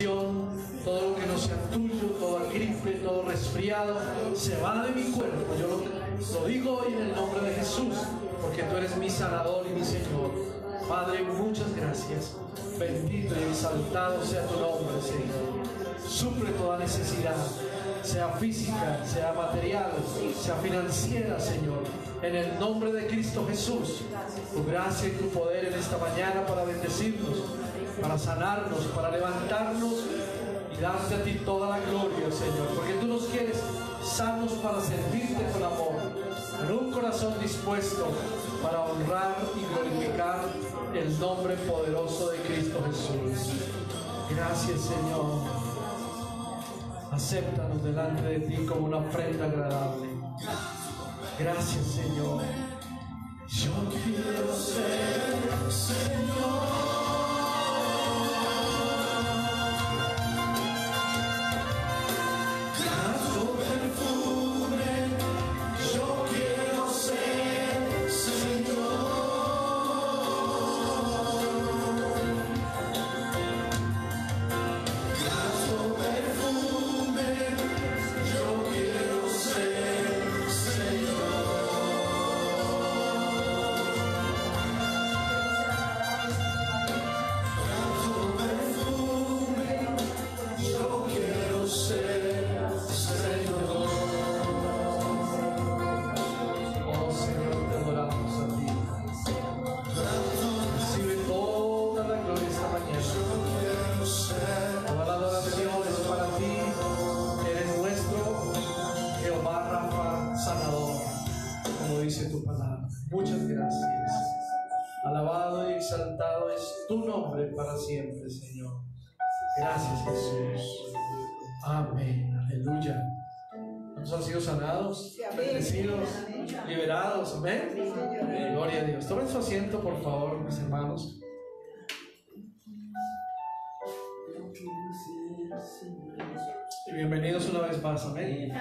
Todo lo que no sea tuyo, toda gripe, todo resfriado, se va de mi cuerpo. Yo lo digo hoy en el nombre de Jesús, porque tú eres mi sanador y mi Señor. Padre, muchas gracias. Bendito y exaltado sea tu nombre, Señor. Suple toda necesidad, sea física, sea material, sea financiera, Señor. En el nombre de Cristo Jesús, tu gracia y tu poder en esta mañana para bendecirnos, para sanarnos, para levantarnos y darte a ti toda la gloria, Señor, porque tú nos quieres sanos para servirte con amor, con un corazón dispuesto para honrar y glorificar el nombre poderoso de Cristo Jesús. Gracias, Señor. Acéptanos delante de ti como una ofrenda agradable. Gracias, Señor. Yo quiero ser, Señor, muchas gracias. Alabado y exaltado es tu nombre para siempre, Señor. Gracias, Jesús. Amén. Aleluya. ¿Cuántos han sido sanados, bendecidos, liberados? Amén. Gloria a Dios. Tomen su asiento, por favor, mis hermanos. Y bienvenidos una vez más. Amén.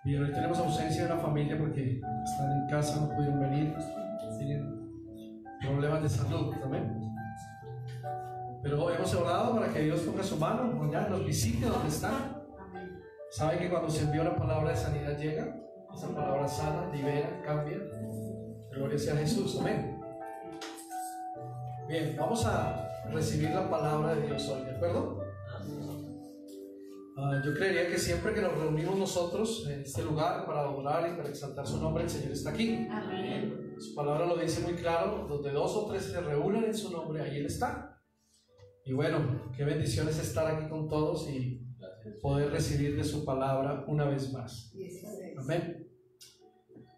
Bien, hoy tenemos ausencia de una familia porque están en casa, no pudieron venir, tienen problemas de salud también. Pero hemos orado para que Dios ponga su mano, mañana nos visite donde están. Saben que cuando se envía una palabra de sanidad llega, esa palabra sana, libera, cambia. Gloria sea a Jesús, amén. Bien, vamos a recibir la palabra de Dios hoy, ¿de acuerdo? Yo creería que siempre que nos reunimos nosotros en este lugar para adorar y para exaltar su nombre, el Señor está aquí. Amén. Su palabra lo dice muy claro: donde dos o tres se reúnen en su nombre, ahí Él está. Y bueno, qué bendición es estar aquí con todos y poder recibir de su palabra una vez más. Amén.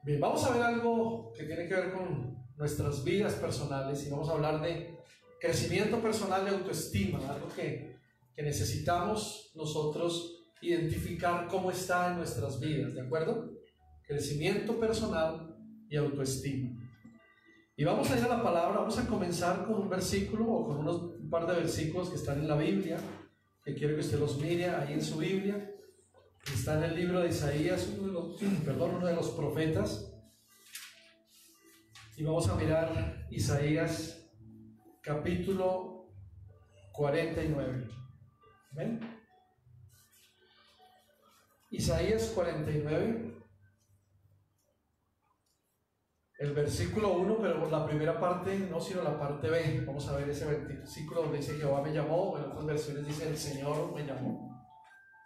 Bien, vamos a ver algo que tiene que ver con nuestras vidas personales y vamos a hablar de crecimiento personal y autoestima, algo que necesitamos nosotros identificar cómo está en nuestras vidas, ¿de acuerdo? Crecimiento personal y autoestima. Y vamos a ir a la palabra, vamos a comenzar con un versículo o con un par de versículos que están en la Biblia, que quiero que usted los mire ahí en su Biblia. Está en el libro de Isaías, uno de los profetas. Y vamos a mirar Isaías capítulo 49. ¿Ven? Isaías 49, el versículo 1, pero la primera parte no, sino la parte B. Vamos a ver ese versículo donde dice Jehová me llamó, o en otras versiones dice el Señor me llamó.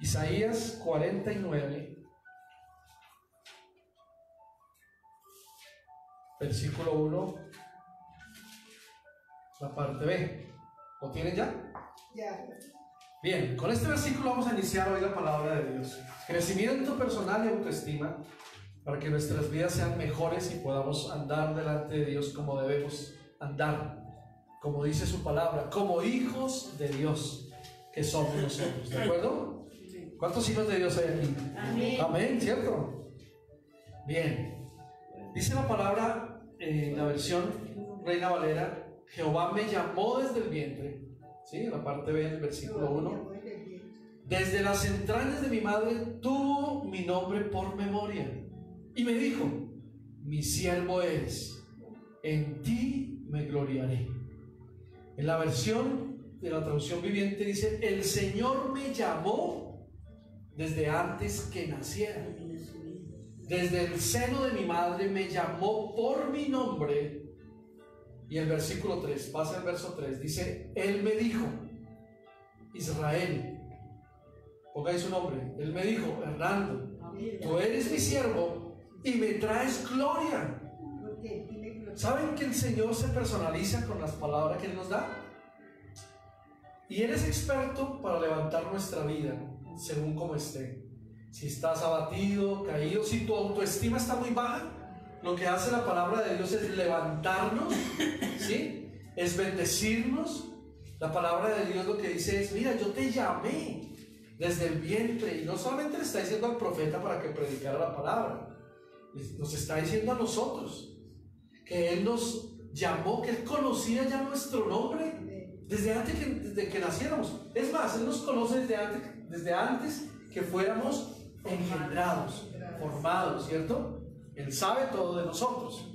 Isaías 49, versículo 1, la parte B. ¿Lo tienen ya? Ya. Bien, con este versículo vamos a iniciar hoy la palabra de Dios. Crecimiento personal y autoestima para que nuestras vidas sean mejores y podamos andar delante de Dios como debemos andar, como dice su palabra, como hijos de Dios que somos nosotros, ¿de acuerdo? ¿Cuántos hijos de Dios hay aquí? Amén. Amén, ¿cierto? Bien, dice la palabra en la versión Reina Valera: Jehová me llamó desde el vientre. ¿Sí? En la parte B del versículo 1. Desde las entrañas de mi madre tuvo mi nombre por memoria. Y me dijo: mi siervo eres, en ti me gloriaré. En la versión de la traducción viviente dice: el Señor me llamó desde antes que naciera. Desde el seno de mi madre me llamó por mi nombre. Y el versículo 3, pasa el verso 3, dice: Él me dijo, Israel, ponga ahí su nombre. Él me dijo: Hernando, tú eres mi siervo y me traes gloria. ¿Saben que el Señor se personaliza con las palabras que Él nos da? Y Él es experto para levantar nuestra vida según como esté. Si estás abatido, caído, si tu autoestima está muy baja, lo que hace la palabra de Dios es levantarnos, ¿sí? Es bendecirnos. La palabra de Dios lo que dice es: mira, yo te llamé desde el vientre. Y no solamente le está diciendo al profeta para que predicara la palabra, nos está diciendo a nosotros que Él nos llamó, que Él conocía ya nuestro nombre desde que naciéramos. Es más, Él nos conoce desde antes que fuéramos engendrados, formados, ¿cierto? Él sabe todo de nosotros.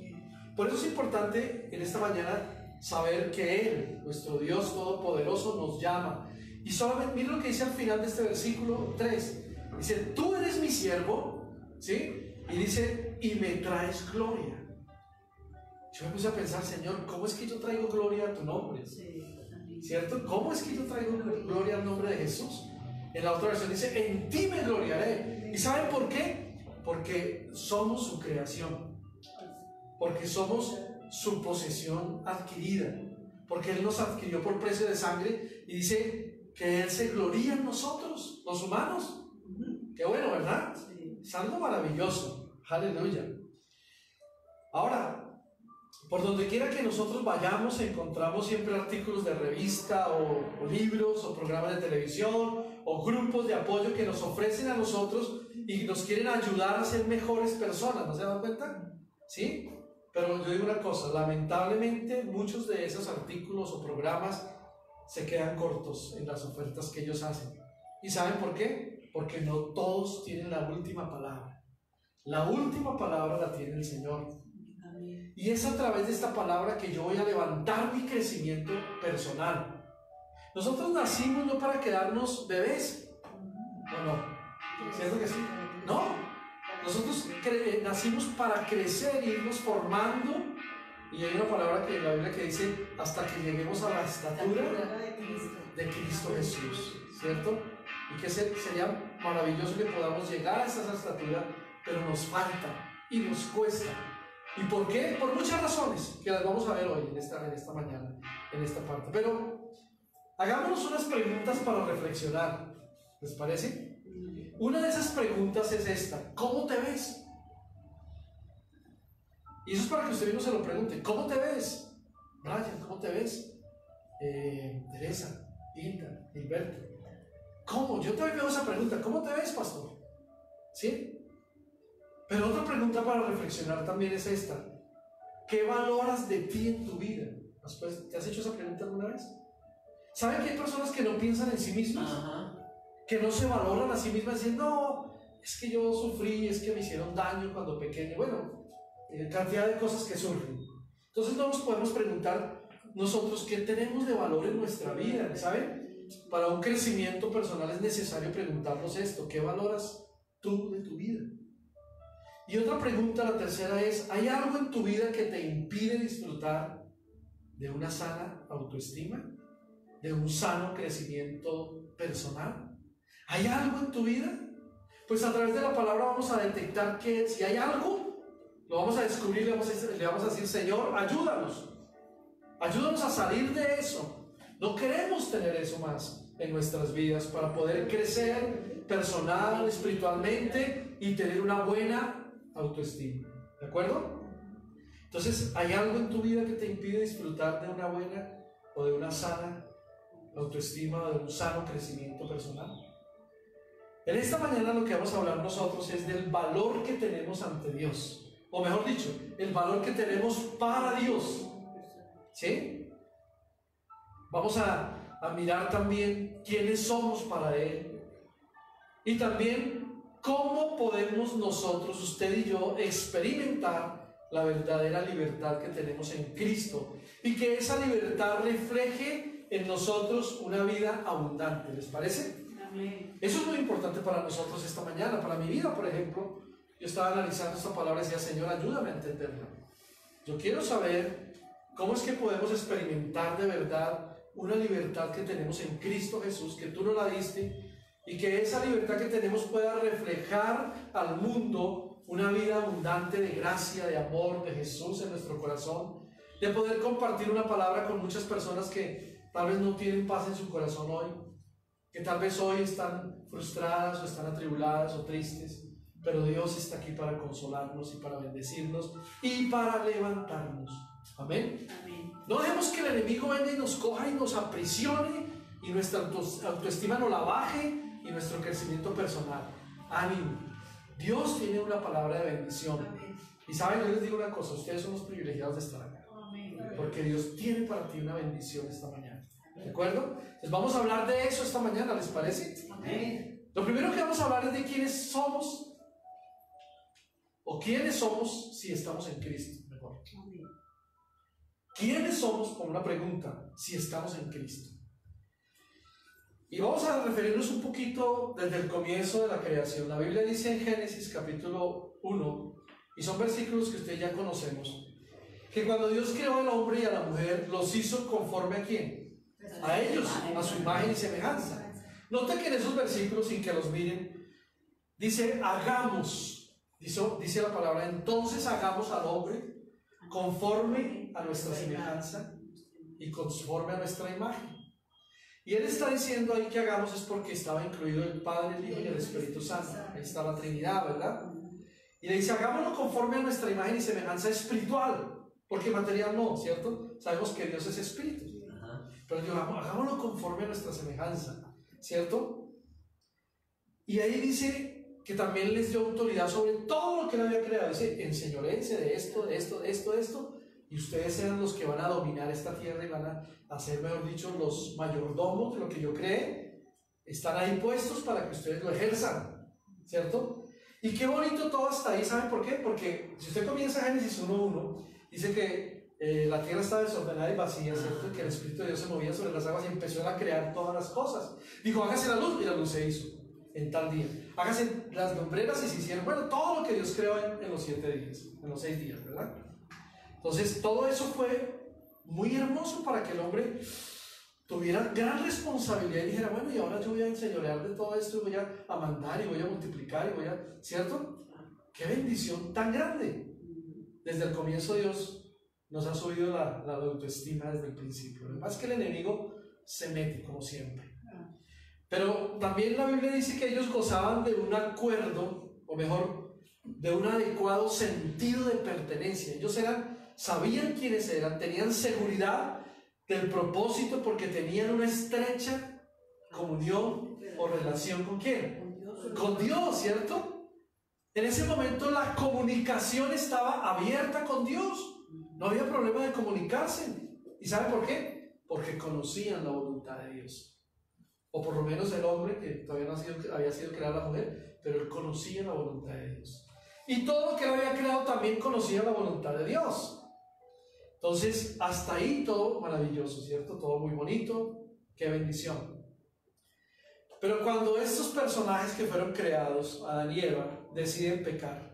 Por eso es importante en esta mañana saber que Él, nuestro Dios Todopoderoso, nos llama. Y solamente, mira lo que dice al final de este versículo 3. Dice: tú eres mi siervo, ¿sí? Y dice: y me traes gloria. Yo me puse a pensar: Señor, ¿cómo es que yo traigo gloria a tu nombre? ¿Cierto? ¿Cómo es que yo traigo gloria al nombre de Jesús? En la otra versión dice: en ti me gloriaré. ¿Y saben por qué? Porque somos su creación, porque somos su posesión adquirida, porque Él nos adquirió por precio de sangre. Y dice que Él se gloría en nosotros, los humanos. Qué bueno, ¿verdad? Es algo maravilloso. Aleluya. Ahora, por donde quiera que nosotros vayamos, encontramos siempre artículos de revista o libros o programas de televisión o grupos de apoyo que nos ofrecen a nosotros y nos quieren ayudar a ser mejores personas. ¿No se dan cuenta? ¿Sí? Pero yo digo una cosa: lamentablemente muchos de esos artículos o programas se quedan cortos en las ofertas que ellos hacen. ¿Y saben por qué? Porque no todos tienen la última palabra. La última palabra la tiene el Señor. Y es a través de esta palabra que yo voy a levantar mi crecimiento personal. Nosotros nacimos no para quedarnos bebés, ¿o no? ¿Cierto que sí? No. Nosotros nacimos para crecer y irnos formando. Y hay una palabra que en la Biblia que dice: hasta que lleguemos a la estatura de Cristo Jesús, ¿cierto? Y que sería maravilloso que podamos llegar a esa estatura, pero nos falta y nos cuesta. ¿Y por qué? Por muchas razones que las vamos a ver hoy, en esta mañana, en esta parte. Pero hagámonos unas preguntas para reflexionar. ¿Les parece? Una de esas preguntas es esta: ¿cómo te ves? Y eso es para que usted mismo se lo pregunte. ¿Cómo te ves? Brian, ¿cómo te ves? Teresa, Linda, Gilberto. ¿Cómo? Yo también me hago esa pregunta. ¿Cómo te ves, pastor? ¿Sí? Pero otra pregunta para reflexionar también es esta: ¿qué valoras de ti en tu vida? ¿Te has hecho esa pregunta alguna vez? ¿Saben que hay personas que no piensan en sí mismas? Que no se valoran a sí mismas, diciendo: no, es que yo sufrí, es que me hicieron daño cuando pequeño. Bueno, cantidad de cosas que surgen. Entonces no nos podemos preguntar nosotros qué tenemos de valor en nuestra vida, ¿saben? Para un crecimiento personal es necesario preguntarnos esto: ¿qué valoras tú de tu vida? Y otra pregunta, la tercera, es: ¿hay algo en tu vida que te impide disfrutar de una sana autoestima? ¿De un sano crecimiento personal? ¿Hay algo en tu vida? Pues a través de la palabra vamos a detectar que si hay algo, lo vamos a descubrir, le vamos a decir: Señor, ayúdanos a salir de eso. No queremos tener eso más en nuestras vidas para poder crecer personal, espiritualmente y tener una buena autoestima. ¿De acuerdo? Entonces, ¿hay algo en tu vida que te impide disfrutar de una buena o de una sana autoestima o de un sano crecimiento personal? En esta mañana lo que vamos a hablar nosotros es del valor que tenemos ante Dios, o mejor dicho, el valor que tenemos para Dios. ¿Sí? Vamos a mirar también quiénes somos para Él y también cómo podemos nosotros, usted y yo, experimentar la verdadera libertad que tenemos en Cristo y que esa libertad refleje en nosotros una vida abundante. ¿Les parece? Amén. Eso es muy importante para nosotros esta mañana. Para mi vida, por ejemplo, yo estaba analizando esta palabra y decía, Señor, ayúdame a entenderla. Yo quiero saber cómo es que podemos experimentar de verdad una libertad que tenemos en Cristo Jesús, que tú nos la diste, y que esa libertad que tenemos pueda reflejar al mundo una vida abundante de gracia, de amor, de Jesús en nuestro corazón, de poder compartir una palabra con muchas personas que tal vez no tienen paz en su corazón hoy, que tal vez hoy están frustradas o están atribuladas o tristes, pero Dios está aquí para consolarnos y para bendecirnos y para levantarnos. Amén. Amén. No dejemos que el enemigo venga y nos coja y nos aprisione y nuestra autoestima nos la baje y nuestro crecimiento personal. Ánimo. Dios tiene una palabra de bendición. Amén. Y saben, yo les digo una cosa, ustedes son los privilegiados de estar acá. Amén. Porque Dios tiene para ti una bendición esta mañana. ¿De acuerdo? Entonces vamos a hablar de eso esta mañana, ¿les parece? Amén. Lo primero que vamos a hablar es de quiénes somos o quiénes somos si estamos en Cristo. Mejor. Amén. ¿Quiénes somos? Como una pregunta, si estamos en Cristo. Y vamos a referirnos un poquito desde el comienzo de la creación. La Biblia dice en Génesis capítulo 1, y son versículos que ustedes ya conocemos, que cuando Dios creó al hombre y a la mujer, los hizo conforme ¿a quién? A ellos, a su imagen y semejanza. Nota que en esos versículos, sin que los miren, dice hagamos, dice la palabra, entonces hagamos al hombre conforme a nuestra semejanza y conforme a nuestra imagen. Y él está diciendo ahí que hagamos es porque estaba incluido el Padre, el Hijo y el Espíritu Santo. Ahí está la Trinidad, ¿verdad? Y le dice, hagámoslo conforme a nuestra imagen y semejanza espiritual, porque material no, ¿cierto? Sabemos que Dios es espíritu. Pero digo, hagámoslo conforme a nuestra semejanza, ¿cierto? Y ahí dice que también les dio autoridad sobre todo lo que él había creado. Dice, enseñorense de esto, de esto, de esto, de esto. Y ustedes serán los que van a dominar esta tierra y van a ser, mejor dicho, los mayordomos de lo que yo creé. Están ahí puestos para que ustedes lo ejerzan, ¿cierto? Y qué bonito todo hasta ahí, ¿saben por qué? Porque si usted comienza Génesis 1.1, dice que la tierra estaba desordenada y vacía, ¿cierto? Que el Espíritu de Dios se movía sobre las aguas y empezó a crear todas las cosas. Dijo, hágase la luz, y la luz se hizo en tal día. Hágase las lumbreras y se hicieron, bueno, todo lo que Dios creó en los 7 días, en los 6 días, ¿verdad? Entonces, todo eso fue muy hermoso para que el hombre tuviera gran responsabilidad y dijera, bueno, y ahora yo voy a enseñorear de todo esto y voy a mandar y voy a multiplicar y voy a, ¿cierto? ¡Qué bendición tan grande! Desde el comienzo Dios nos ha subido la autoestima desde el principio. Lo que pasa es que el enemigo se mete, como siempre. Pero también la Biblia dice que ellos gozaban de un acuerdo, o mejor, de un adecuado sentido de pertenencia. Ellos sabían quiénes eran, tenían seguridad del propósito porque tenían una estrecha comunión o relación ¿con quién? Con Dios, ¿cierto? En ese momento la comunicación estaba abierta con Dios. No había problema de comunicarse. ¿Y sabe por qué? Porque conocían la voluntad de Dios. O por lo menos el hombre, que todavía no había sido creada la mujer, pero él conocía la voluntad de Dios. Y todo lo que él había creado también conocía la voluntad de Dios. Entonces, hasta ahí todo maravilloso, ¿cierto? Todo muy bonito, qué bendición. Pero cuando estos personajes que fueron creados, Adán y Eva, deciden pecar,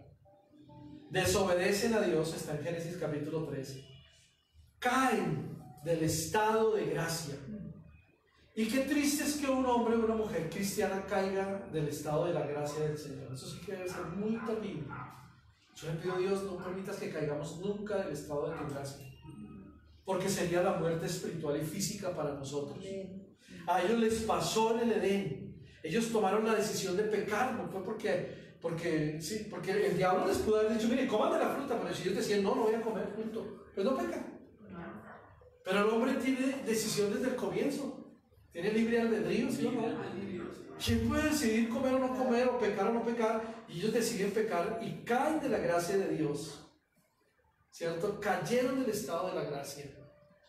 desobedecen a Dios, está en Génesis capítulo 13, caen del estado de gracia. Y qué triste es que un hombre o una mujer cristiana caiga del estado de la gracia del Señor. Eso sí que debe ser muy terrible. Yo le pido a Dios, no permitas que caigamos nunca del estado de tu gracia, porque sería la muerte espiritual y física para nosotros. A ellos les pasó en el Edén. Ellos tomaron la decisión de pecar, no fue porque el diablo les pudo haber dicho, mire, coman de la fruta, pero si ellos decían, no voy a comer, punto, pues no pecan. Pero el hombre tiene decisión desde el comienzo, tiene libre albedrío, ¿sí o no? ¿Quién puede decidir comer o no comer, o no pecar? Y ellos deciden pecar y caen de la gracia de Dios, ¿cierto? Cayeron del estado de la gracia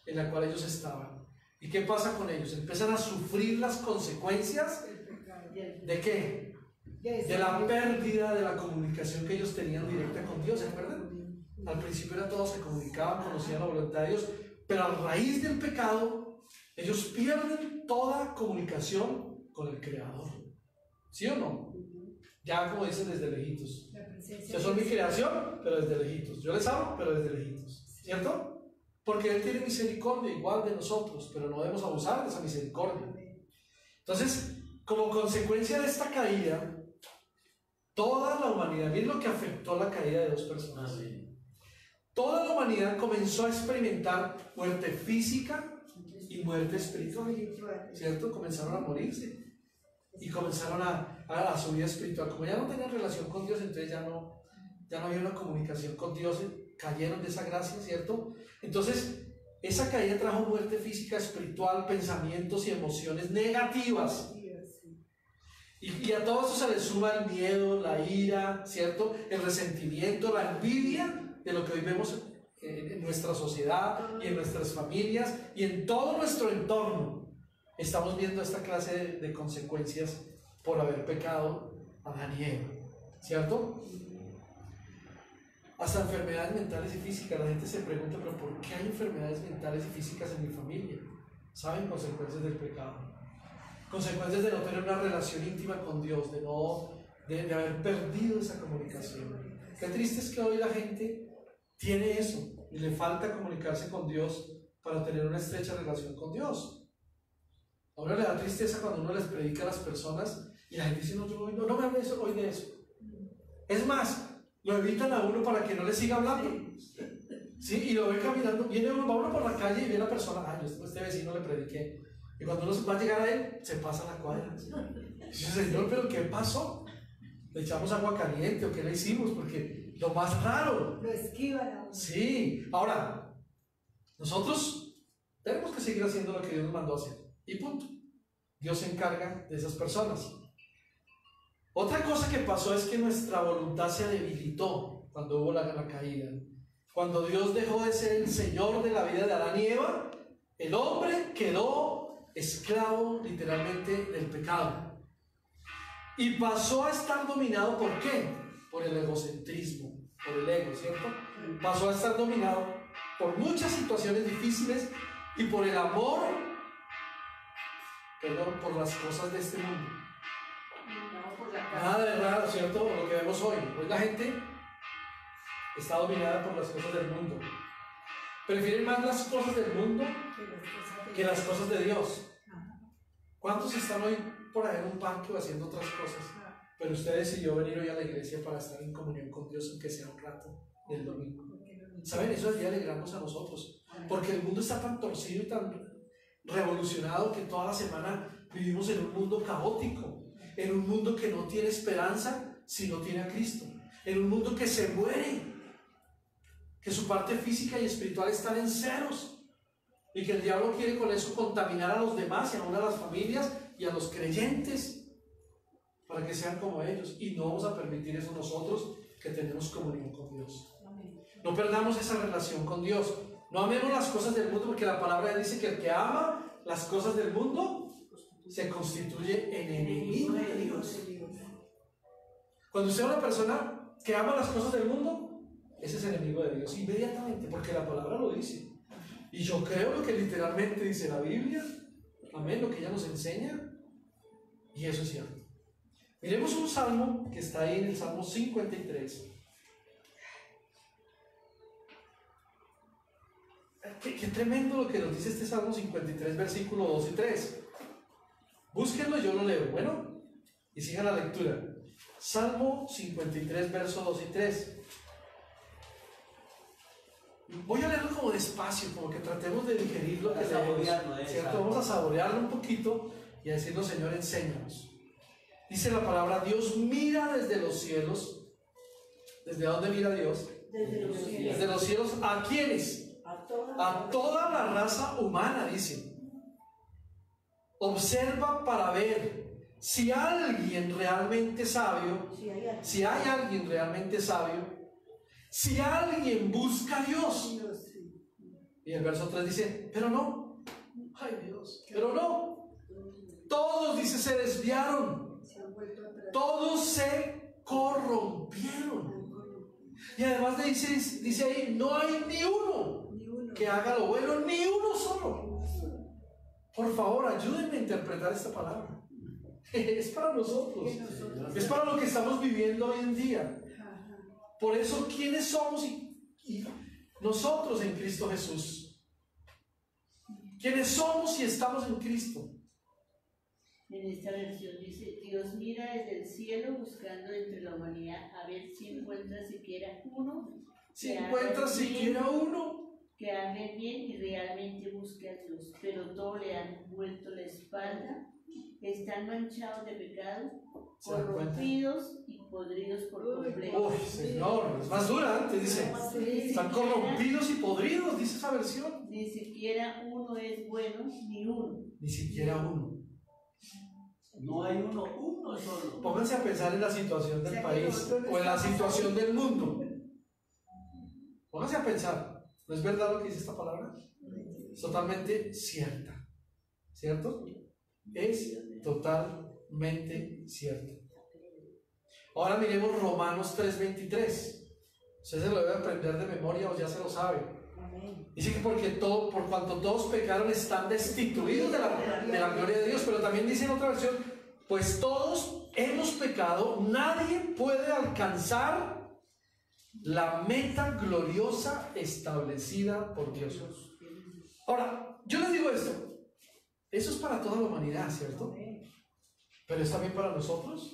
en la cual ellos estaban. ¿Y qué pasa con ellos? Empiezan a sufrir las consecuencias ¿de qué? De la pérdida de la comunicación que ellos tenían directa con Dios, ¿se acuerdan? Al principio era todo, se comunicaban, conocían la voluntad de Dios, pero a raíz del pecado ellos pierden toda comunicación con el Creador. ¿Sí o no? Ya como dicen, desde lejitos. Ustedes son mi creación, pero desde lejitos. Yo les amo, pero desde lejitos. ¿Cierto? Porque Él tiene misericordia igual de nosotros, pero no debemos abusar de esa misericordia. Entonces, como consecuencia de esta caída, toda la humanidad, miren lo que afectó la caída de dos personas. Toda la humanidad comenzó a experimentar muerte física y muerte espiritual. ¿Cierto? Comenzaron a morirse y comenzaron a su vida espiritual. Como ya no tenían relación con Dios, entonces ya no había una comunicación con Dios, cayeron de esa gracia, ¿cierto? Entonces, esa caída trajo muerte física, espiritual, pensamientos y emociones negativas. Y a todo eso se le suma el miedo, la ira, ¿cierto? El resentimiento, la envidia de lo que hoy vemos en nuestra sociedad y en nuestras familias y en todo nuestro entorno. Estamos viendo esta clase de consecuencias por haber pecado Adán y Eva, ¿cierto? Hasta enfermedades mentales y físicas. La gente se pregunta, pero ¿por qué hay enfermedades mentales y físicas en mi familia? ¿Saben? Consecuencias del pecado. Consecuencias de no tener una relación íntima con Dios, de haber perdido esa comunicación. Qué triste es que hoy la gente tiene eso y le falta comunicarse con Dios para tener una estrecha relación con Dios. A uno le da tristeza cuando uno les predica a las personas y la gente dice, no me hables hoy de eso. Es más, lo evitan a uno para que no le siga hablando. ¿Sí? Y lo ve caminando, va uno por la calle y ve a la persona, yo a este vecino le prediqué. Y cuando uno va a llegar a él, se pasa la cuadra. Y dice, Señor, ¿pero qué pasó? ¿Le echamos agua caliente o qué le hicimos? Porque lo más raro. Lo esquivan. Sí. Ahora, nosotros tenemos que seguir haciendo lo que Dios nos mandó a hacer. Y punto. Dios se encarga de esas personas. Otra cosa que pasó es que nuestra voluntad se debilitó cuando hubo la caída. Cuando Dios dejó de ser el Señor de la vida de Adán y Eva, el hombre quedó esclavo literalmente del pecado y pasó a estar dominado. ¿Por qué? Por el egocentrismo, por el ego, ¿cierto? Pasó a estar dominado por muchas situaciones difíciles y por el amor, por las cosas de este mundo. Nada de raro, ¿cierto? Lo que vemos hoy. Hoy la gente está dominada por las cosas del mundo. Prefieren más las cosas del mundo que las cosas de Dios. ¿Cuántos están hoy por ahí en un parque o haciendo otras cosas? Pero usted decidió venir hoy a la iglesia para estar en comunión con Dios, aunque sea un rato del domingo. ¿Saben? Eso debería alegrarnos a nosotros. Porque el mundo está tan torcido y tan revolucionado que toda la semana vivimos en un mundo caótico. En un mundo que no tiene esperanza si no tiene a Cristo. En un mundo que se muere. Que su parte física y espiritual están en ceros. Y que el diablo quiere con eso contaminar a los demás y aún a las familias y a los creyentes para que sean como ellos. Y no vamos a permitir eso nosotros que tenemos comunión con Dios. No perdamos esa relación con Dios. No amemos las cosas del mundo, porque la palabra dice que el que ama las cosas del mundo se constituye en enemigo de Dios. Cuando usted es una persona que ama las cosas del mundo, ese es enemigo de Dios inmediatamente, porque la palabra lo dice. Y yo creo lo que literalmente dice la Biblia, amén, lo que ella nos enseña, y eso es cierto. Miremos un salmo que está ahí en el Salmo 53. Qué tremendo lo que nos dice este Salmo 53, versículo 2 y 3. Búsquenlo y yo lo leo, bueno, y sigan la lectura. Salmo 53, versos 2 y 3. Voy a leerlo como despacio, como que tratemos de digerir lo que leemos, ¿cierto? Vamos a saborearlo un poquito y a decirnos, Señor, enséñanos. Dice la palabra, Dios mira desde los cielos. ¿Desde dónde mira Dios? Desde los cielos. ¿A quiénes? A toda la raza humana, dice. Observa para ver si alguien realmente sabio, si hay alguien realmente sabio, si alguien busca a Dios. Y el verso 3 dice, pero no. Ay Dios, pero no. Todos, dice, se desviaron. Todos se corrompieron. Y además dice ahí, no hay ni uno que haga lo bueno, ni uno solo. Por favor, ayúdenme a interpretar esta palabra. Es para nosotros. Es para lo que estamos viviendo hoy en día. Por eso, ¿quiénes somos y nosotros en Cristo Jesús? ¿Quiénes somos y estamos en Cristo? En esta versión dice: Dios mira desde el cielo buscando entre la humanidad a ver si encuentra siquiera uno. Si encuentra siquiera uno que haga bien y realmente busque a Dios, pero todos le han vuelto la espalda, están manchados de pecado, corrompidos y podridos por completo. Uy, Señor, es más dura antes, dice. Están corrompidos y podridos, dice esa versión. Ni siquiera uno es bueno, ni uno. Ni siquiera uno. No hay uno solo. Pónganse a pensar en la situación del país o en la situación del mundo. Pónganse a pensar. ¿No es verdad lo que dice esta palabra? Es totalmente cierta. ¿Cierto? Es totalmente cierto. Ahora miremos Romanos 3:23. Usted se lo debe aprender de memoria o ya se lo sabe. Dice que por cuanto todos pecaron están destituidos de la gloria de Dios. Pero también dice en otra versión: pues todos hemos pecado, nadie puede alcanzar la meta gloriosa establecida por Dios. Ahora, yo les digo esto. Eso es para toda la humanidad, ¿cierto? Pero es también para nosotros.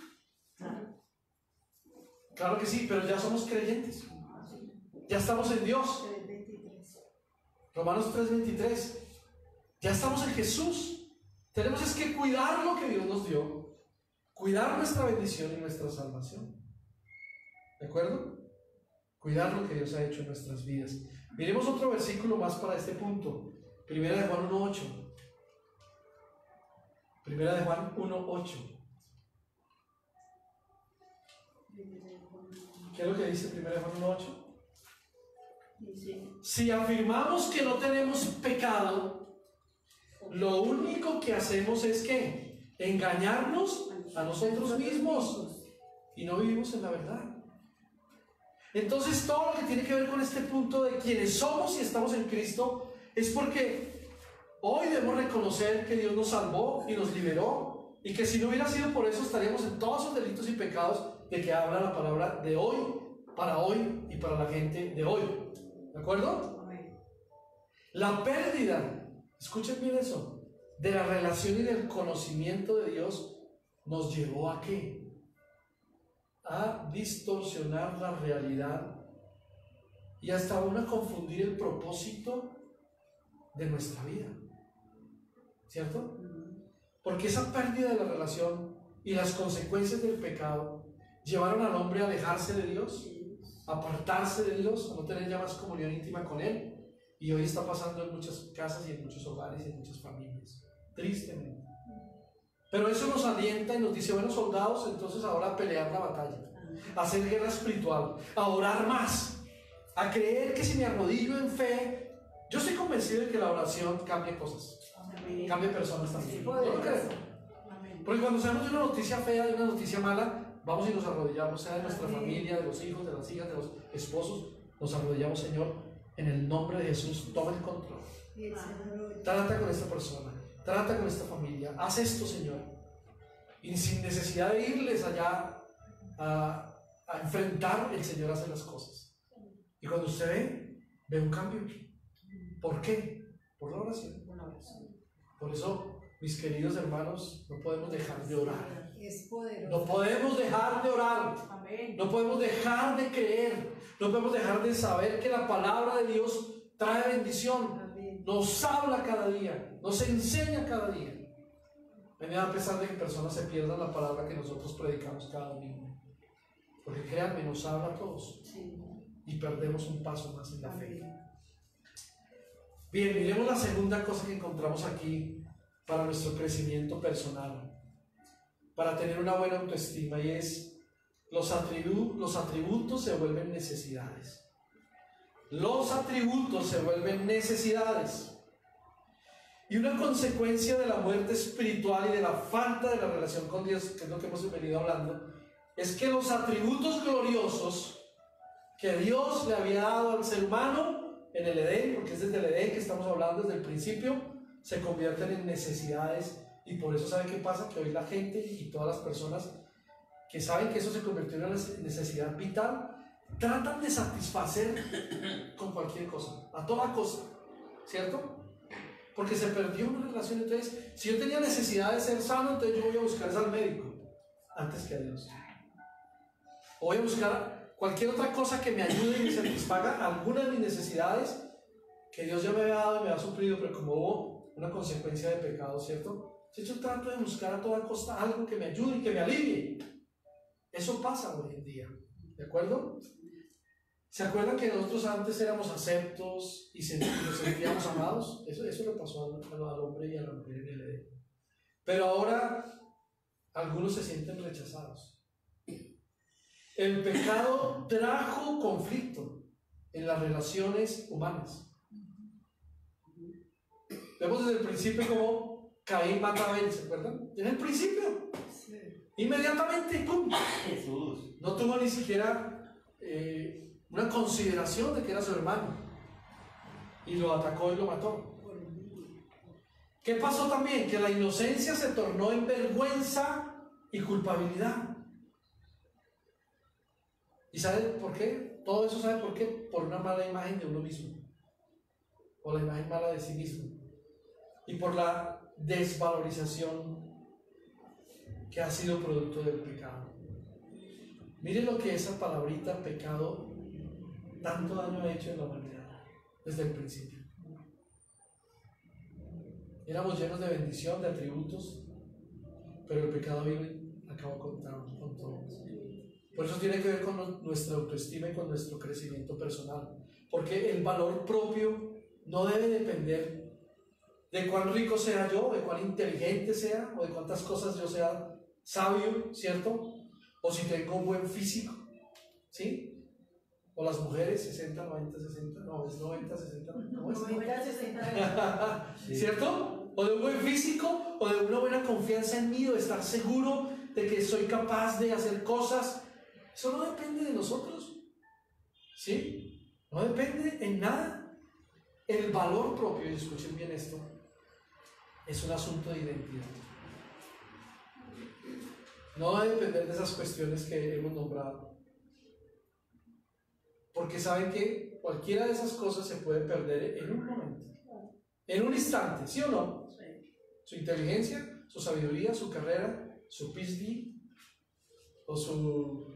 Claro que sí, pero ya somos creyentes. Ya estamos en Dios. Romanos 3:23. Ya estamos en Jesús. Tenemos es que cuidar lo que Dios nos dio. Cuidar nuestra bendición y nuestra salvación. ¿De acuerdo? Cuidar lo que Dios ha hecho en nuestras vidas. Miremos otro versículo más para este punto. Primera de Juan 1:8. Primera de Juan 1:8. ¿Qué es lo que dice Primera de Juan 1:8? Si afirmamos que no tenemos pecado, lo único que hacemos es que engañarnos a nosotros mismos y no vivimos en la verdad. Entonces, todo lo que tiene que ver con este punto de quienes somos y estamos en Cristo es porque hoy debemos reconocer que Dios nos salvó y nos liberó, y que si no hubiera sido por eso estaríamos en todos esos delitos y pecados de que habla la palabra de hoy y para la gente de hoy. ¿De acuerdo? La pérdida, escuchen bien eso, de la relación y del conocimiento de Dios nos llevó a ¿qué? A distorsionar la realidad y hasta aún a confundir el propósito de nuestra vida, ¿cierto? Porque esa pérdida de la relación y las consecuencias del pecado llevaron al hombre a alejarse de Dios, a apartarse de Dios, a no tener ya más comunión íntima con Él, y hoy está pasando en muchas casas y en muchos hogares y en muchas familias, tristemente. Pero eso nos alienta y nos dice: bueno, soldados, entonces ahora a pelear la batalla, a hacer guerra espiritual, a orar más, a creer que si me arrodillo en fe, yo estoy convencido de que la oración cambia cosas, cambia personas también. Yo lo creo. Porque cuando sabemos de una noticia fea, de una noticia mala, vamos y nos arrodillamos, sea de nuestra familia, de los hijos, de las hijas, de los esposos, nos arrodillamos: Señor, en el nombre de Jesús, toma el control. Trata con esta persona, trata con esta familia, haz esto, Señor. Y sin necesidad de irles allá a enfrentar, el Señor hace las cosas. Y cuando usted ve un cambio. ¿Por qué? Por la oración. Por eso, mis queridos hermanos, no podemos dejar de orar. No podemos dejar de orar. No podemos dejar de creer. No podemos dejar de saber que la palabra de Dios trae bendición. Nos habla cada día, nos enseña cada día. Me da a pesar de que personas se pierdan la palabra que nosotros predicamos cada domingo. Porque créanme, nos habla a todos. Y perdemos un paso más en la fe. Bien, miremos la segunda cosa que encontramos aquí para nuestro crecimiento personal, para tener una buena autoestima, y es: los atributos se vuelven necesidades. Los atributos se vuelven necesidades. Y una consecuencia de la muerte espiritual y de la falta de la relación con Dios, que es lo que hemos venido hablando, es que los atributos gloriosos que Dios le había dado al ser humano en el Edén, porque es desde el Edén que estamos hablando, desde el principio, se convierten en necesidades, y por eso ¿saben qué pasa? Que hoy la gente y todas las personas que saben que eso se convirtió en una necesidad vital, tratan de satisfacer con cualquier cosa, a toda costa, ¿cierto? Porque se perdió una relación. Entonces, si yo tenía necesidad de ser sano, entonces yo voy a buscar al médico antes que a Dios. O voy a buscar cualquier otra cosa que me ayude y me satisfaga alguna de mis necesidades que Dios ya me había dado y me había suplido, pero como hubo una consecuencia de pecado, ¿cierto? Entonces yo trato de buscar a toda costa algo que me ayude y que me alivie. Eso pasa hoy en día, ¿de acuerdo? ¿Se acuerdan que nosotros antes éramos aceptos y nos sentíamos amados? Eso le pasó al hombre y a la mujer en el Edén. Pero ahora algunos se sienten rechazados. El pecado trajo conflicto en las relaciones humanas. Vemos desde el principio como Caín mata a Abel, ¿se acuerdan? En el principio. Sí. Inmediatamente, ¡pum! Jesús. No tuvo ni siquiera una consideración de que era su hermano. Y lo atacó y lo mató. ¿Qué pasó también? Que la inocencia se tornó en vergüenza y culpabilidad. ¿Y saben por qué? Todo eso, ¿saben por qué? Por una mala imagen de uno mismo. O la imagen mala de sí mismo. Y por la desvalorización que ha sido producto del pecado. Miren lo que esa palabrita pecado tanto daño ha hecho en la humanidad desde el principio. Éramos llenos de bendición, de atributos, pero el pecado vino y acabó con todo. Por eso tiene que ver con nuestra autoestima y con nuestro crecimiento personal, porque el valor propio no debe depender de cuán rico sea yo, de cuán inteligente sea, o de cuántas cosas yo sea sabio, ¿cierto? O si tengo un buen físico, ¿sí? O las mujeres 60, 90, 60, no, es 90, 60, no, es 90, 60, ¿cierto? O de un buen físico, o de una buena confianza en mí, o de estar seguro de que soy capaz de hacer cosas. Eso no depende de nosotros, ¿sí? No depende en nada. El valor propio, y escuchen bien esto, es un asunto de identidad. No va a depender de esas cuestiones que hemos nombrado. Porque saben que cualquiera de esas cosas se puede perder en un momento, en un instante, ¿sí o no? Su inteligencia, su sabiduría, su carrera, su PhD o su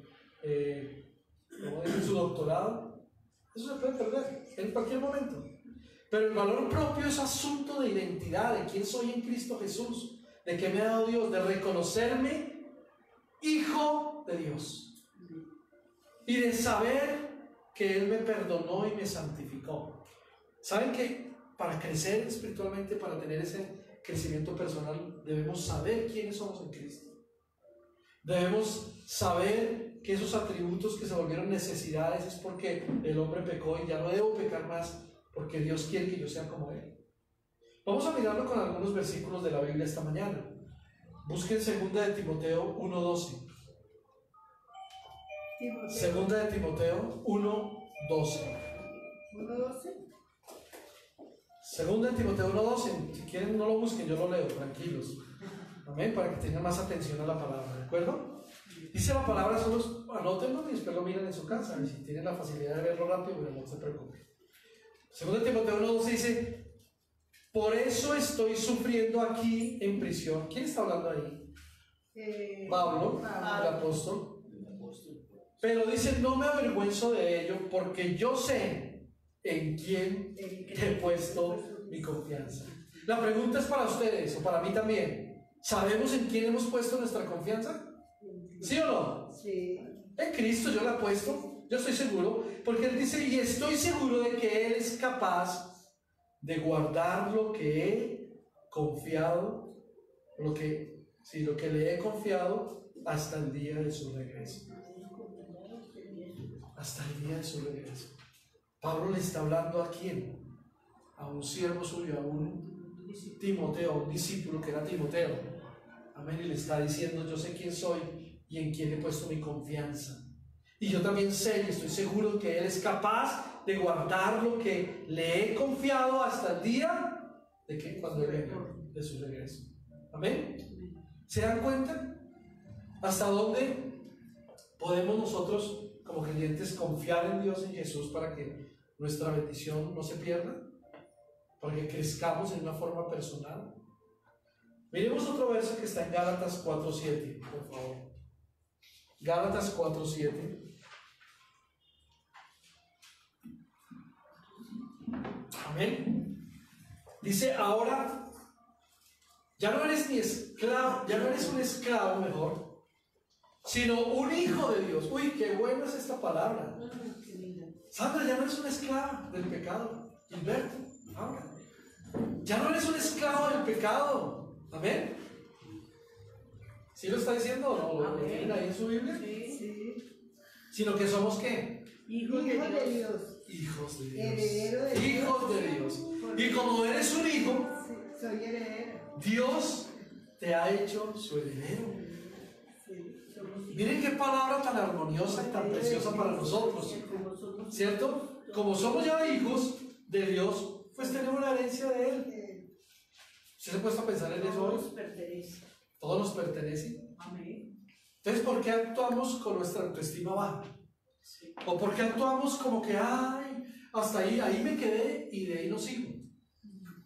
doctorado, eso se puede perder en cualquier momento. Pero el valor propio es asunto de identidad, de quién soy en Cristo Jesús, de qué me ha dado Dios, de reconocerme hijo de Dios y de saber que Él me perdonó y me santificó. ¿Saben que para crecer espiritualmente, para tener ese crecimiento personal, debemos saber quiénes somos en Cristo? Debemos saber que esos atributos que se volvieron necesidades es porque el hombre pecó y ya no debo pecar más, porque Dios quiere que yo sea como Él. Vamos a mirarlo con algunos versículos de la Biblia esta mañana. Busquen 2 de Timoteo 1:12. 2 de Timoteo 1:12. 2 de Timoteo 1:12. Si quieren no lo busquen, yo lo leo, tranquilos. Amén, para que tengan más atención a la palabra, ¿de acuerdo? Dice la palabra, solo anótenlo y después lo miran en su casa. Y si tienen la facilidad de verlo rápido, bueno, no se preocupen. 2 de Timoteo 1:12 dice: por eso estoy sufriendo aquí en prisión. ¿Quién está hablando ahí? Pablo, el apóstol. Pero dice: no me avergüenzo de ello, porque yo sé en quién he puesto mi confianza. La pregunta es para ustedes, o para mí también. ¿Sabemos en quién hemos puesto nuestra confianza? ¿Sí o no? Sí. En Cristo yo la he puesto, yo estoy seguro, porque Él dice: y estoy seguro de que Él es capaz de guardar lo que he confiado, lo que le he confiado hasta el día de su regreso. Hasta el día de su regreso. Pablo le está hablando ¿a quién? A un siervo suyo, a un Timoteo, a un discípulo que era Timoteo. Amén. Y le está diciendo: yo sé quién soy y en quién he puesto mi confianza. Y yo también sé y estoy seguro que Él es capaz de guardar lo que le he confiado hasta el día de que cuando Él venga, de su regreso. Amén. ¿Se dan cuenta? ¿Hasta dónde podemos nosotros como creyentes confiar en Dios, en Jesús, para que nuestra bendición no se pierda? Para que crezcamos en una forma personal. Miremos otro verso que está en Gálatas 4:7, por favor. Gálatas 4:7. Amén. Dice: ahora ya no eres ni esclavo, ya no eres un esclavo, mejor, sino un hijo de Dios. Uy, qué buena es esta palabra. Sandra, ya no eres una esclava del pecado. Gilberto, ahora ya no eres un esclavo del pecado. Amén. ¿Sí lo está diciendo o no? ¿Lo tienen ahí en su Biblia? Sí. Sino que somos ¿qué? Hijos de Dios. Hijos de Dios. Heredero de Dios. Hijos de Dios. Y como eres un hijo, Sí, soy heredero. Dios te ha hecho su heredero. Sí. Miren qué palabra tan armoniosa y tan preciosa para nosotros, ¿cierto? Como somos ya hijos de Dios, pues tenemos una herencia de Él. ¿Usted se ha puesto a pensar en eso hoy? Todo nos pertenece. Amén. Entonces, ¿por qué actuamos con nuestra autoestima baja? ¿O por qué actuamos como que, ay, hasta ahí me quedé y de ahí no sigo?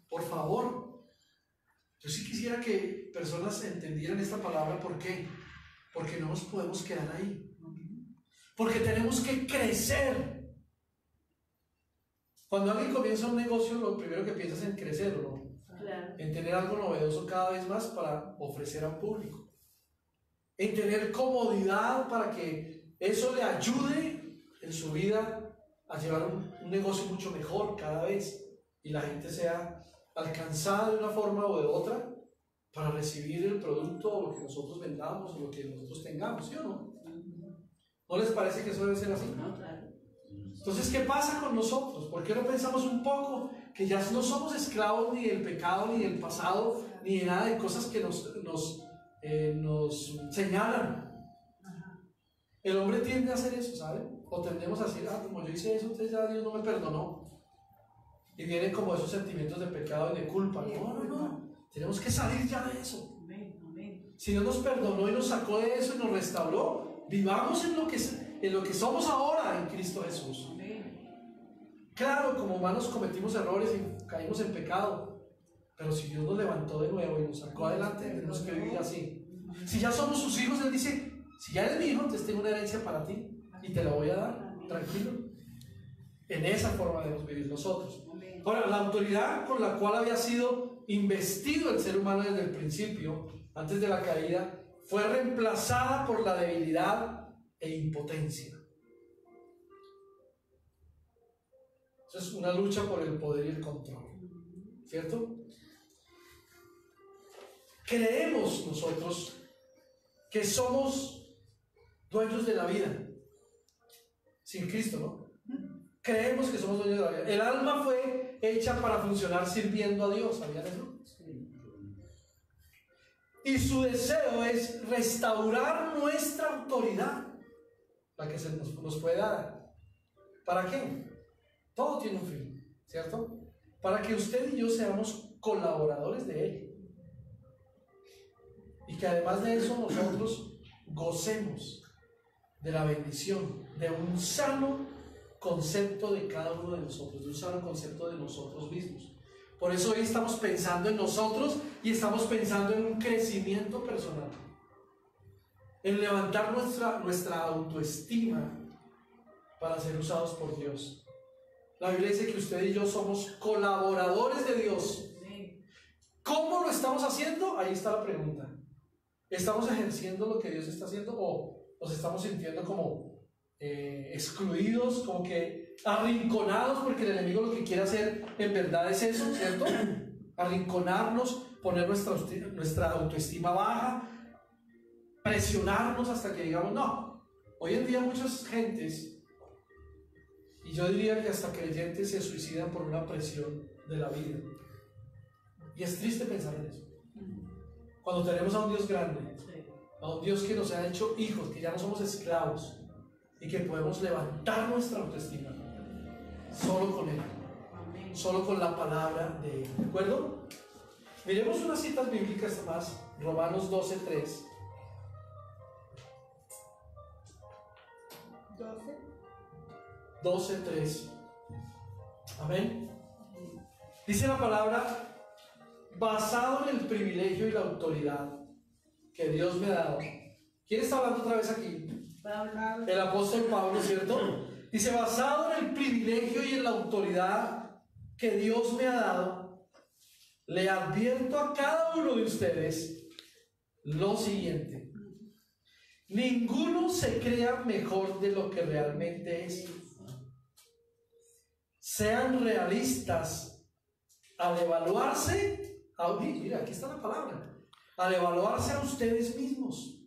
Por favor, yo sí quisiera que personas entendieran esta palabra. ¿Por qué? Porque no nos podemos quedar ahí. Porque tenemos que crecer. Cuando alguien comienza un negocio, lo primero que piensa es en crecer, ¿no? Claro. En tener algo novedoso cada vez más para ofrecer al público. En tener comodidad para que eso le ayude en su vida a llevar un negocio mucho mejor cada vez y la gente sea alcanzada de una forma o de otra para recibir el producto o lo que nosotros vendamos o lo que nosotros tengamos, ¿sí o no? ¿No les parece que eso debe ser así? No, claro. Entonces, ¿qué pasa con nosotros? ¿Por qué no pensamos un poco que ya no somos esclavos ni del pecado, ni del pasado, ni de nada de cosas que nos señalan? El hombre tiende a hacer eso, ¿saben? O tendemos a decir, como yo hice eso, entonces ya Dios no me perdonó. Y vienen como esos sentimientos de pecado y de culpa. No. Tenemos que salir ya de eso. Si Dios nos perdonó y nos sacó de eso y nos restauró, vivamos en lo que somos ahora en Cristo Jesús. Claro, como humanos cometimos errores y caímos en pecado, pero si Dios nos levantó de nuevo y nos sacó adelante, tenemos que vivir así. Si ya somos sus hijos, Él dice, si ya eres mi hijo, entonces tengo una herencia para ti y te la voy a dar, tranquilo. En esa forma debemos vivir nosotros. Ahora, la autoridad con la cual había sido investido el ser humano desde el principio, antes de la caída, fue reemplazada por la debilidad e impotencia. Eso es una lucha por el poder y el control, ¿cierto? Creemos nosotros que somos dueños de la vida sin Cristo, ¿no? Creemos que somos dueños de la vida. El alma fue hecha para funcionar sirviendo a Dios, ¿sabían eso? Y su deseo es restaurar nuestra autoridad, la que se nos fue dada. ¿Para qué? Todo tiene un fin, ¿cierto? Para que usted y yo seamos colaboradores de Él. Y que además de eso nosotros gocemos de la bendición, de un sano concepto de cada uno de nosotros, de un sano concepto de nosotros mismos. Por eso hoy estamos pensando en nosotros y estamos pensando en un crecimiento personal, en levantar nuestra autoestima para ser usados por Dios. La Biblia dice que usted y yo somos colaboradores de Dios. ¿Cómo lo estamos haciendo? Ahí está la pregunta. ¿Estamos ejerciendo lo que Dios está haciendo o nos estamos sintiendo como excluidos, como que arrinconados, porque el enemigo lo que quiere hacer en verdad es eso, ¿cierto? Arrinconarnos, poner nuestra autoestima baja, presionarnos hasta que digamos no. Hoy en día muchas gentes, y yo diría que hasta creyentes, se suicidan por una presión de la vida. Y es triste pensar en eso. Cuando tenemos a un Dios grande, a un Dios que nos ha hecho hijos, que ya no somos esclavos y que podemos levantar nuestra autoestima solo con Él, solo con la palabra de Él. ¿De acuerdo? Miremos unas citas bíblicas más. Romanos 12:3. 12:3. Amén. Dice la palabra: basado en el privilegio y la autoridad que Dios me ha dado. ¿Quién está hablando otra vez aquí? Pablo. El apóstol Pablo, ¿cierto? Dice: basado en el privilegio y en la autoridad que Dios me ha dado, le advierto a cada uno de ustedes lo siguiente: ninguno se crea mejor de lo que realmente es. Sean realistas al evaluarse. Mira, aquí está la palabra: al evaluarse a ustedes mismos.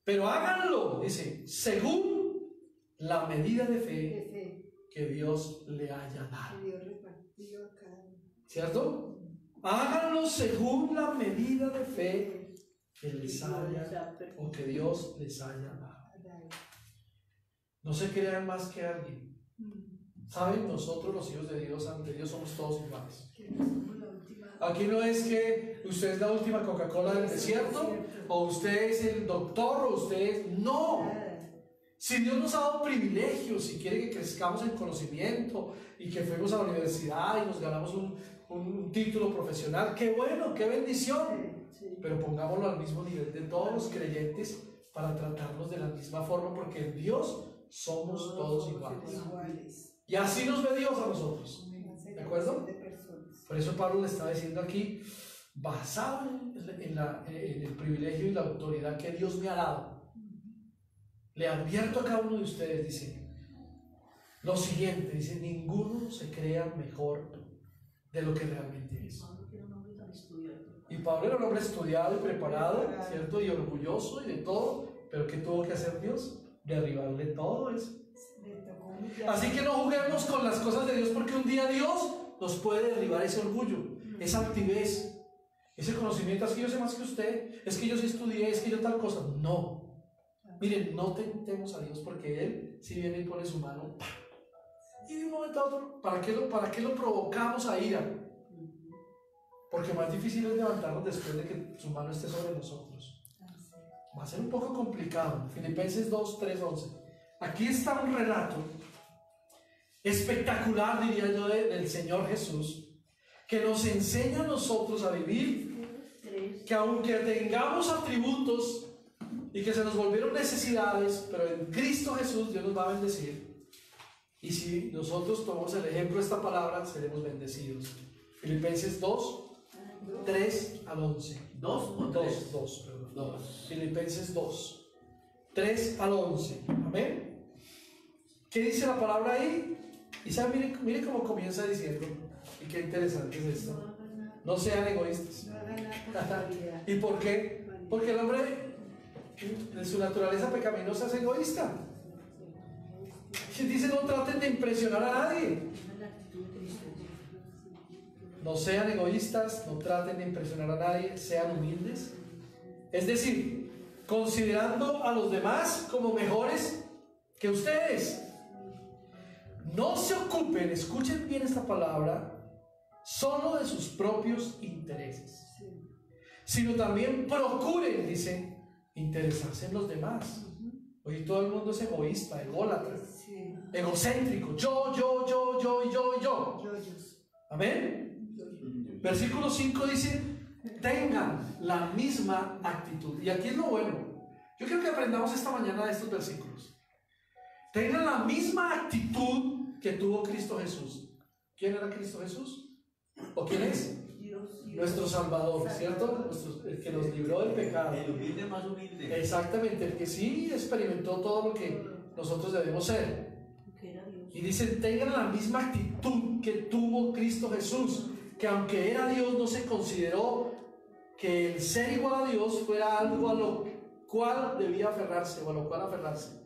Pero háganlo, dice, según la medida de fe que Dios le haya dado. ¿Cierto? Háganlo según la medida de fe que les haya, o que Dios les haya dado. No se crean más que alguien. Saben, nosotros los hijos de Dios, ante Dios somos todos iguales. Aquí no es que usted es la última Coca-Cola del desierto, o usted es el doctor, o usted es... No. Si Dios nos ha dado privilegios, si quiere que crezcamos en conocimiento y que fuimos a la universidad y nos ganamos un título profesional, qué bueno, qué bendición. Pero pongámoslo al mismo nivel de todos los creyentes para tratarnos de la misma forma, porque en Dios somos todos iguales. Y así nos ve Dios a nosotros. ¿De acuerdo? Por eso Pablo le está diciendo aquí: basado en el privilegio y la autoridad que Dios me ha dado, le advierto a cada uno de ustedes, dice, lo siguiente, dice: ninguno se crea mejor de lo que realmente es. Y Pablo era un hombre estudiado y preparado, ¿cierto? Y orgulloso y de todo, pero ¿qué tuvo que hacer Dios? Derribarle todo eso. Así que no juguemos con las cosas de Dios, porque un día Dios nos puede derribar ese orgullo, esa altivez, ese conocimiento. Es que yo sé más que usted, es que yo sí estudié, es que yo tal cosa. No, miren, no tentemos a Dios, porque Él si viene y pone su mano y de un momento a otro, ¿para qué lo provocamos a ira? Porque más difícil es levantarnos después de que su mano esté sobre nosotros. Va a ser un poco complicado. Filipenses 2:3-11. Aquí está un relato espectacular, diría yo, del Señor Jesús, que nos enseña a nosotros a vivir, que aunque tengamos atributos y que se nos volvieron necesidades, pero en Cristo Jesús Dios nos va a bendecir. Y si nosotros tomamos el ejemplo de esta palabra, seremos bendecidos. Filipenses 2:3-11. 2. Filipenses 2:3-11. Amén. ¿Qué dice la palabra ahí? Y sabe, mire cómo comienza diciendo, y qué interesante es esto: no sean egoístas. ¿Y por qué? Porque el hombre de su naturaleza pecaminosa es egoísta. Dice: no traten de impresionar a nadie. No sean egoístas, no traten de impresionar a nadie, sean humildes. Es decir, considerando a los demás como mejores que ustedes. No se ocupen, escuchen bien esta palabra, solo de sus propios intereses, sino también procuren, dice, interesarse en los demás. Hoy todo el mundo es egoísta, ególatra, egocéntrico, yo. Amén. Versículo 5 dice: tengan la misma actitud. Y aquí es lo bueno. Yo quiero que aprendamos esta mañana de estos versículos. Tengan la misma actitud que tuvo Cristo Jesús. ¿Quién era Cristo Jesús? ¿O quién es? Dios. Nuestro Salvador, ¿cierto? El que nos libró del pecado. El humilde más humilde. Exactamente, el que sí experimentó todo lo que nosotros debemos ser. Y dicen: tengan la misma actitud que tuvo Cristo Jesús, que aunque era Dios, no se consideró que el ser igual a Dios fuera algo a lo cual debía aferrarse, o a lo cual aferrarse.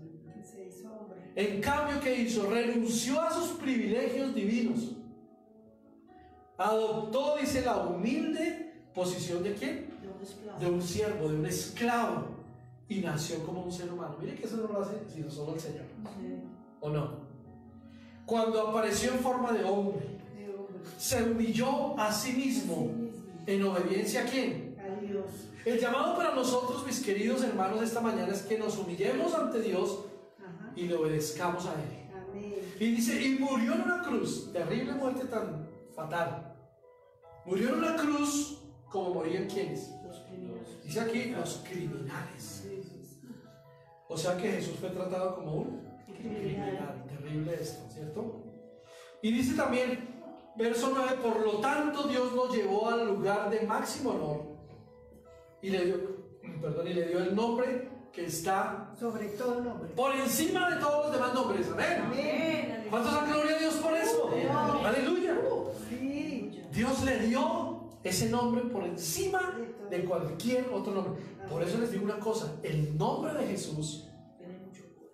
En cambio, ¿qué hizo? Renunció a sus privilegios divinos. Adoptó, dice, la humilde posición ¿de quién? De un siervo, de un esclavo. Y nació como un ser humano. Mire que eso no lo hace sino solo el Señor. ¿O no? Cuando apareció en forma de hombre, se humilló a sí mismo, ¿En obediencia a quién? A Dios. El llamado para nosotros, mis queridos hermanos, esta mañana es que nos humillemos ante Dios y le obedezcamos a Él. Amén. Y dice, y murió en una cruz, terrible muerte tan fatal. Murió en una cruz como morían quienes. Dice aquí, los criminales. O sea que Jesús fue tratado como un criminal. Terrible esto, ¿cierto? Y dice también, verso 9, por lo tanto Dios lo llevó al lugar de máximo honor y le dio el nombre que está Sobre todo nombre. por encima de todos los demás nombres. Amén. Amén. ¿Cuántos dan gloria a Dios por eso? Aleluya. Sí. Dios le dio ese nombre por encima de cualquier otro nombre. Por eso les digo una cosa, el nombre de Jesús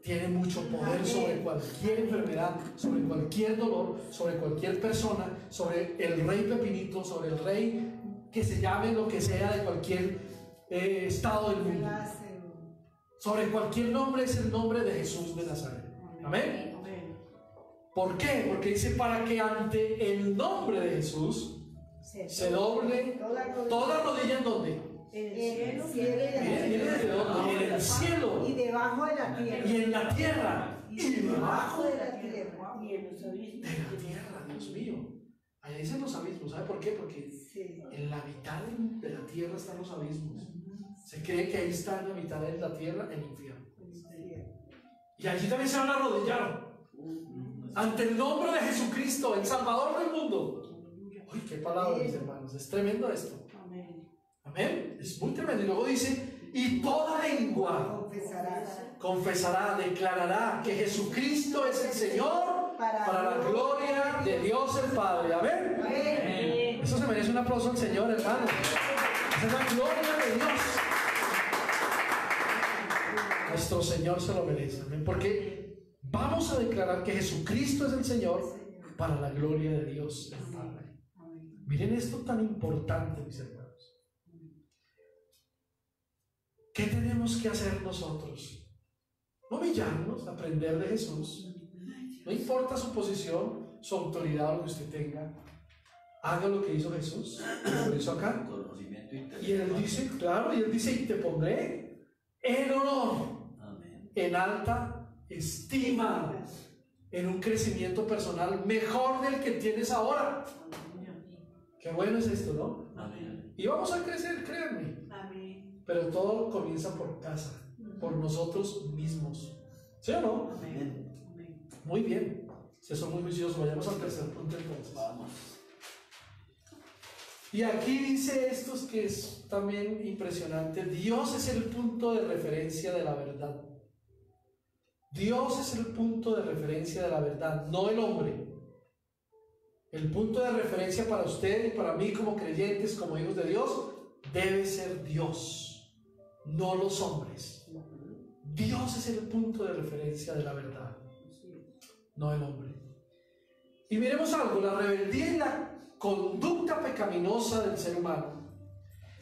tiene mucho poder sobre cualquier enfermedad, sobre cualquier dolor, sobre cualquier persona, sobre el rey Pepinito, sobre el rey que se llame lo que sea de cualquier estado del mundo. Sobre cualquier nombre es el nombre de Jesús de Nazaret. Amén. ¿Por qué? Porque dice para que ante el nombre de Jesús se doble toda rodilla. ¿En dónde? En el cielo En el cielo y debajo de la tierra. y en la tierra y debajo de la tierra. Y en los abismos. de la tierra, Dios mío. Allá dicen los abismos. ¿Sabe por qué? Porque en la mitad de la tierra están los abismos. Se cree que ahí está en la mitad de la tierra el infierno. Y allí también se van a arrodillar ante el nombre de Jesucristo, el Salvador del mundo. Uy, qué palabra, mis hermanos. Es tremendo esto. Amén. Es muy tremendo. Y luego dice, y toda lengua confesará, declarará que Jesucristo es el Señor para la gloria de Dios el Padre. Amén. Amén. Eso se merece un aplauso al Señor, hermano. Esa es la gloria de Dios. Nuestro Señor se lo merece. Amén. Porque vamos a declarar que Jesucristo es el Señor para la gloria de Dios el Padre. Miren esto tan importante, mis hermanos. ¿Qué tenemos que hacer nosotros? No humillarnos, aprender de Jesús. No importa su posición, su autoridad o lo que usted tenga. Haga lo que hizo Jesús, lo hizo acá. Y Él dice, claro, y Él dice, y te pondré en honor, en alta estima, en un crecimiento personal mejor del que tienes ahora. Qué bueno es esto, ¿no? Y vamos a crecer, créanme. Pero todo comienza por casa, por nosotros mismos. ¿Sí o no? Muy bien. Si son muy juiciosos, vayamos al tercer punto entonces. Vamos. Y aquí dice esto que es también impresionante. Dios es el punto de referencia de la verdad. Dios es el punto de referencia de la verdad, no el hombre. El punto de referencia para usted y para mí como creyentes, como hijos de Dios, debe ser Dios, no los hombres. Dios es el punto de referencia de la verdad, no el hombre. Y miremos algo, la rebeldía y la conducta pecaminosa del ser humano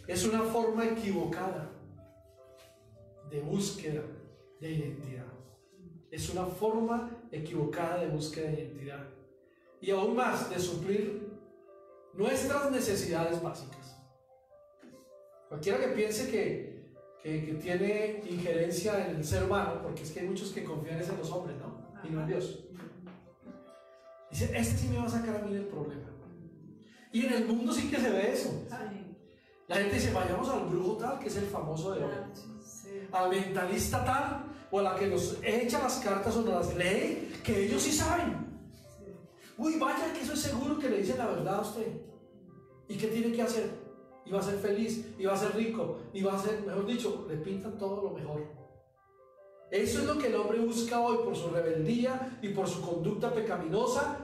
es una forma equivocada de búsqueda de identidad. Es una forma equivocada de búsqueda de identidad. Y aún más, de suplir nuestras necesidades básicas. Cualquiera que piense que tiene injerencia en el ser humano, porque es que hay muchos que confían en los hombres, ¿no? Y no en Dios. Dice, este sí me va a sacar a mí del problema. Y en el mundo sí que se ve eso. La gente dice, vayamos al brujo tal, que es el famoso de hoy. Al mentalista tal, o a la que nos echa las cartas o nos las lee, que ellos sí saben. Uy, vaya que eso es seguro que le dicen la verdad a usted. ¿Y qué tiene que hacer? Y va a ser feliz, y va a ser rico, y va a ser, mejor dicho, le pintan todo lo mejor. Eso es lo que el hombre busca hoy por su rebeldía y por su conducta pecaminosa,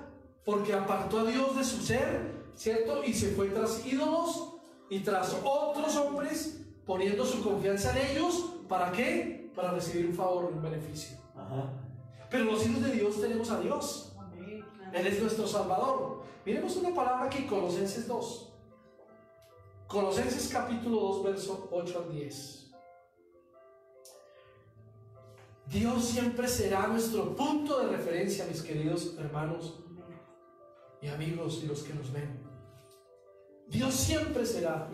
porque apartó a Dios de su ser, ¿cierto? Y se fue tras ídolos y tras otros hombres, poniendo su confianza en ellos. ¿Para qué? Para recibir un favor, un beneficio. Pero los hijos de Dios tenemos a Dios. Él es nuestro Salvador. Miremos una palabra aquí, Colosenses 2. Colosenses capítulo 2, verso 8 al 10. Dios siempre será nuestro punto de referencia, mis queridos hermanos y amigos y los que nos ven. Dios Dios siempre será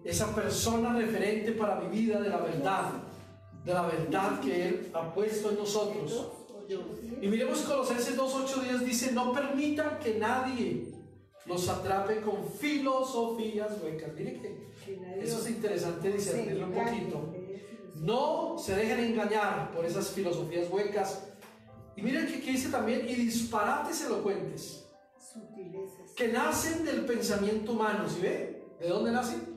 esa persona referente para mi vida de la verdad que Él ha puesto en nosotros. Y miremos Colosenses 2:8-10 dice: no permitan que nadie los atrape con filosofías huecas. Miren que eso es interesante discernirlo un poquito. No se dejen engañar por esas filosofías huecas. Y miren que dice también: y disparates elocuentes que nacen del pensamiento humano. ¿Sí ve? ¿De dónde nacen?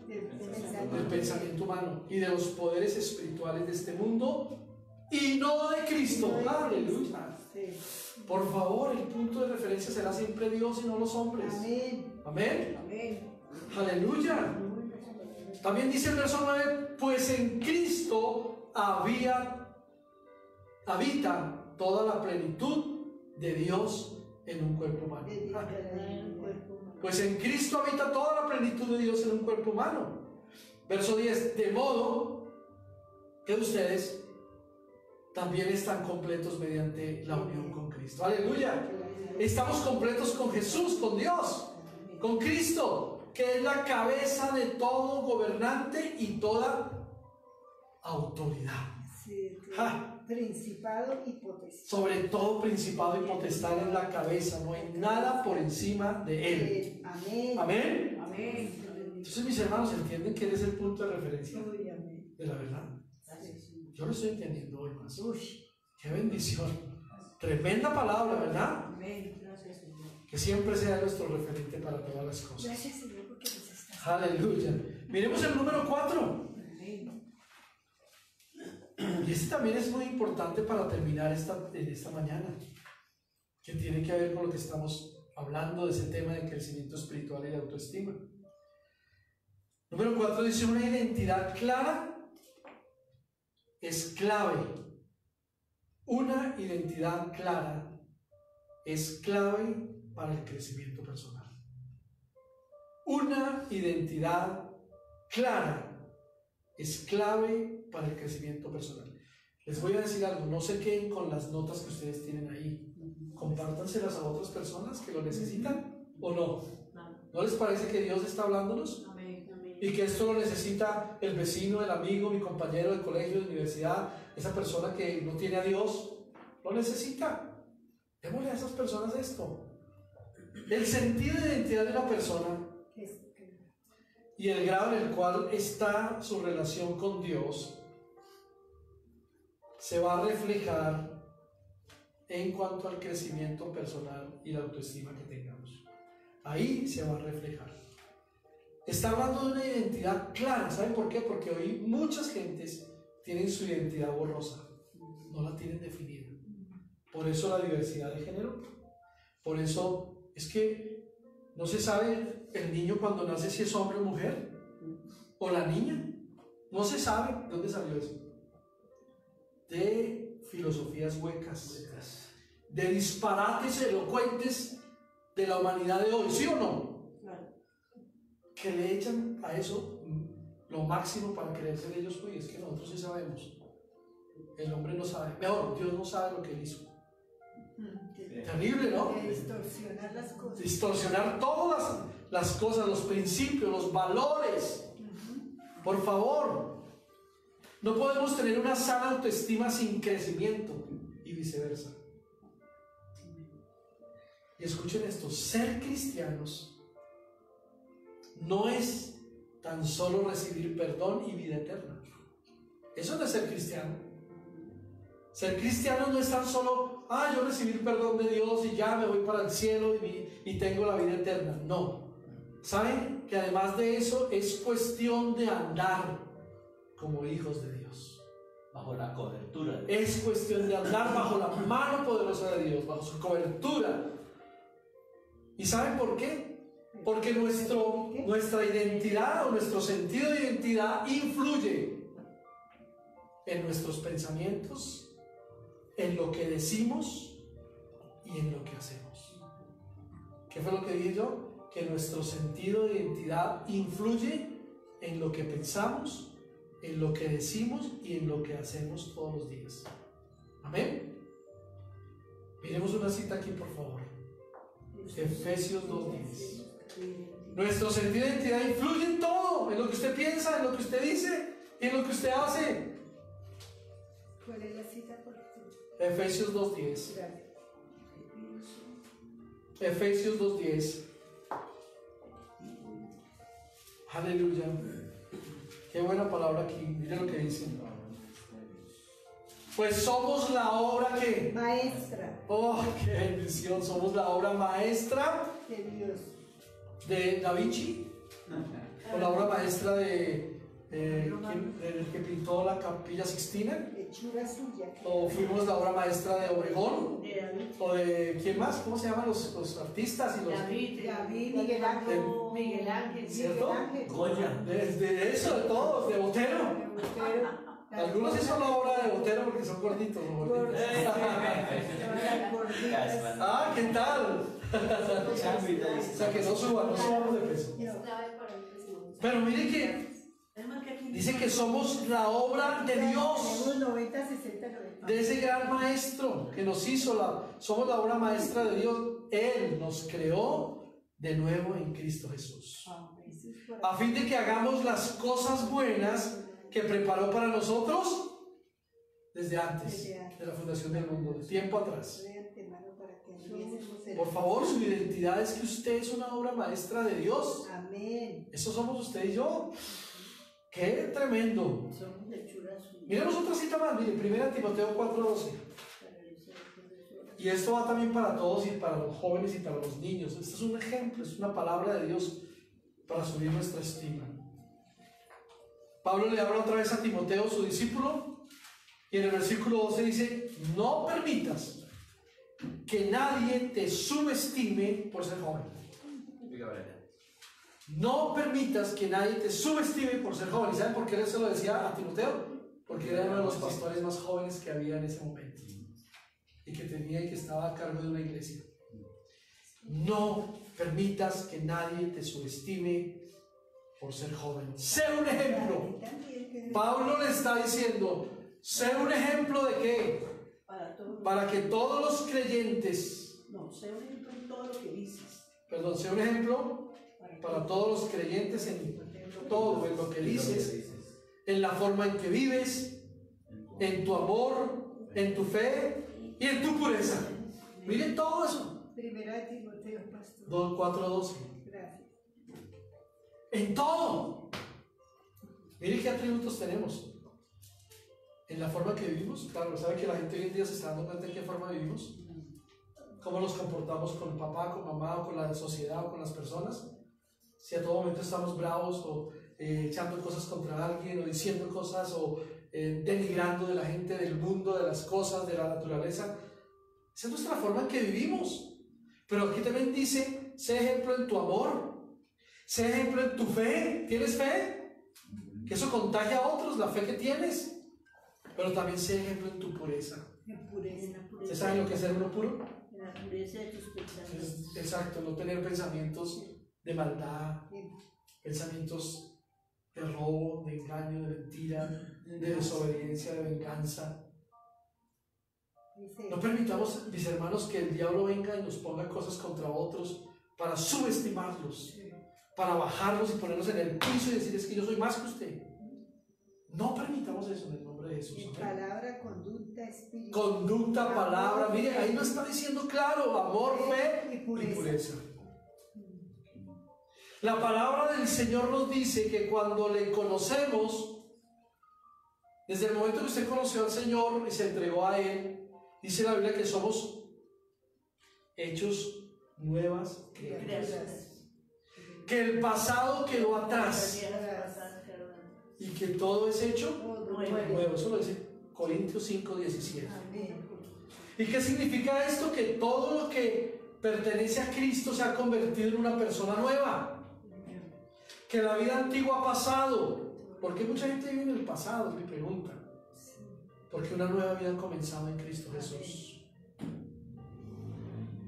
Del pensamiento humano y de los poderes espirituales de este mundo y no de Cristo. Aleluya. Por favor, el punto de referencia será siempre Dios y no los hombres. Amén. Aleluya. También dice el verso 9: pues en Cristo habita toda la plenitud de Dios en un cuerpo humano. Pues en Cristo habita toda la plenitud de Dios en un cuerpo humano. Verso 10: de modo que ustedes también están completos mediante la unión con Cristo. Aleluya. Estamos completos con Jesús, con Dios, con Cristo, que es la cabeza de todo gobernante y toda autoridad. Principado y potestad. Sobre todo principado y potestad es la cabeza, no hay nada por encima de Él. Amén. Entonces, mis hermanos, ¿entienden que Él es el punto de referencia de la verdad? Yo lo estoy entendiendo hoy más. ¡Qué bendición! Tremenda palabra, ¿verdad? Que siempre sea nuestro referente para todas las cosas. Aleluya. Miremos el número 4. Y este también es muy importante para terminar esta mañana, que tiene que ver con lo que estamos hablando de ese tema de crecimiento espiritual y de autoestima. Número 4 dice: una identidad clara es clave. Una identidad clara es clave para el crecimiento personal. Una identidad clara es clave para el crecimiento personal. Les voy a decir algo: no se queden con las notas que ustedes tienen ahí. Compártanselas a otras personas que lo necesitan, ¿o no? ¿No les parece que Dios está hablándonos? Y que esto lo necesita el vecino, el amigo, mi compañero de colegio, de universidad, esa persona que no tiene a Dios, lo necesita. Démosle a esas personas esto. El sentido de identidad de una persona y el grado en el cual está su relación con Dios se va a reflejar en cuanto al crecimiento personal y la autoestima que tengamos. Ahí se va a reflejar. Está hablando de una identidad clara. ¿Saben por qué? Porque hoy muchas gentes tienen su identidad borrosa, no la tienen definida. Por eso la diversidad de género. Por eso es que no se sabe el niño cuando nace si es hombre o mujer, o la niña. No se sabe. ¿De dónde salió eso? De filosofías huecas, de disparates elocuentes de la humanidad de hoy, ¿sí o no? Que le echan a eso lo máximo para creerse de ellos. Uy, es que nosotros sí sabemos. El hombre no sabe. Mejor, Dios no sabe lo que él hizo. Terrible, ¿no? Distorsionar las cosas. Distorsionar todas las cosas, los principios, los valores. Por favor. No podemos tener una sana autoestima sin crecimiento y viceversa. Y escuchen esto: ser cristianos no es tan solo recibir perdón y vida eterna. Eso no es ser cristiano. Ser cristiano no es tan solo, yo recibí el perdón de Dios y ya me voy para el cielo y tengo la vida eterna. No. ¿Saben que además de eso es cuestión de andar como hijos de Dios? Bajo la cobertura. Es cuestión de andar bajo la mano poderosa de Dios, bajo su cobertura. ¿Y saben por qué? Porque nuestra identidad o nuestro sentido de identidad influye en nuestros pensamientos, en lo que decimos y en lo que hacemos. ¿Qué fue lo que dije yo? Que nuestro sentido de identidad influye en lo que pensamos, en lo que decimos y en lo que hacemos todos los días. Amén. Miremos una cita aquí, por favor. Efesios 2:10. Nuestro sentido de identidad influye en todo, en lo que usted piensa, en lo que usted dice y en lo que usted hace. ¿Cuál es la cita por favor? Efesios 2:10. Gracias. Efesios 2:10. Aleluya. Qué buena palabra aquí. Miren lo que dice. Pues somos la obra que... Maestra Oh, qué bendición. Somos la obra maestra de Dios. de Da Vinci. O la obra maestra de... el que pintó la Capilla Sixtina. Hechura suya. O fuimos la obra maestra de Obregón. De David. O de... ¿quién más? ¿Cómo se llaman los artistas y los... David, Miguel Ángel. Miguel Ángel. ¿Cierto? Miguel Ángel. Goya. De eso, de todos, de Botero. Botero. Algunos sí son la obra de Botero porque son gorditos. ¿No? Gorditos. Ah, ¿qué tal? O sea, que no subamos de peso. Pero mire que dice que somos la obra de Dios, Tenemos 90, 60, 90. de ese gran maestro que nos hizo, somos la obra maestra de Dios. Él nos creó de nuevo en Cristo Jesús, a fin de que hagamos las cosas buenas que preparó para nosotros desde antes de la fundación del mundo, de tiempo atrás. Por favor, su identidad es que usted es una obra maestra de Dios. Amén. Eso somos usted y yo. ¡Qué tremendo! Somos hechura suya. Miremos otra cita más. Mire, 1 Timoteo 4:12. Y esto va también para todos y para los jóvenes y para los niños. Este es un ejemplo, es una palabra de Dios para subir nuestra estima. Pablo le habla otra vez a Timoteo, su discípulo, y en el versículo 12 dice: no permitas que nadie te subestime por ser joven. No permitas que nadie te subestime por ser joven. ¿Y saben por qué él se lo decía a Timoteo? Porque era uno de los pastores más jóvenes que había en ese momento y que tenía y que estaba a cargo de una iglesia. No permitas que nadie te subestime por ser joven. Sé un ejemplo. Pablo le está diciendo: sé un ejemplo de qué? Para que todos los creyentes, No, sé un ejemplo en todo lo que dices. perdón, sé un ejemplo para todos los creyentes en todo, en lo que dices, en la forma en que vives, en tu amor, en tu fe y en tu pureza. Miren todo eso. Primera de Timoteo, pastor. 4:12. Gracias. En todo. Miren qué atributos tenemos. En la forma que vivimos. Claro, ¿sabe que la gente hoy en día se está dando cuenta de qué forma vivimos? ¿Cómo nos comportamos con papá, con mamá, o con la sociedad, o con las personas? Si a todo momento estamos bravos o echando cosas contra alguien, o diciendo cosas, o denigrando de la gente, del mundo, de las cosas, de la naturaleza. Esa es nuestra forma en que vivimos. Pero aquí también dice: sé ejemplo en tu amor, sé ejemplo en tu fe. ¿Tienes fe? Que eso contagia a otros, la fe que tienes. Pero también sé ejemplo en tu pureza. En pureza. ¿Ustedes saben lo que es ser uno puro? En la pureza de tus pensamientos. Exacto, no tener pensamientos de maldad, pensamientos de robo, de engaño, de mentira, de desobediencia, de venganza. No permitamos, mis hermanos, que el diablo venga y nos ponga cosas contra otros para subestimarlos, para bajarlos y ponerlos en el piso y decirles que yo soy más que usted. No permitamos eso en el nombre de Jesús. En palabra, conducta, espíritu. Conducta, palabra. Mire, ahí lo está diciendo claro: amor, fe y pureza. La palabra del Señor nos dice que cuando le conocemos, desde el momento que usted conoció al Señor y se entregó a Él, dice la Biblia que somos hechos nuevas criaturas. Que el pasado quedó atrás y que todo es hecho nuevo. Eso lo dice Corintios 5:17. ¿Y qué significa esto? Que todo lo que pertenece a Cristo se ha convertido en una persona nueva. Que la vida antigua ha pasado. ¿Por qué mucha gente vive en el pasado? Es mi pregunta. Porque una nueva vida ha comenzado en Cristo Jesús.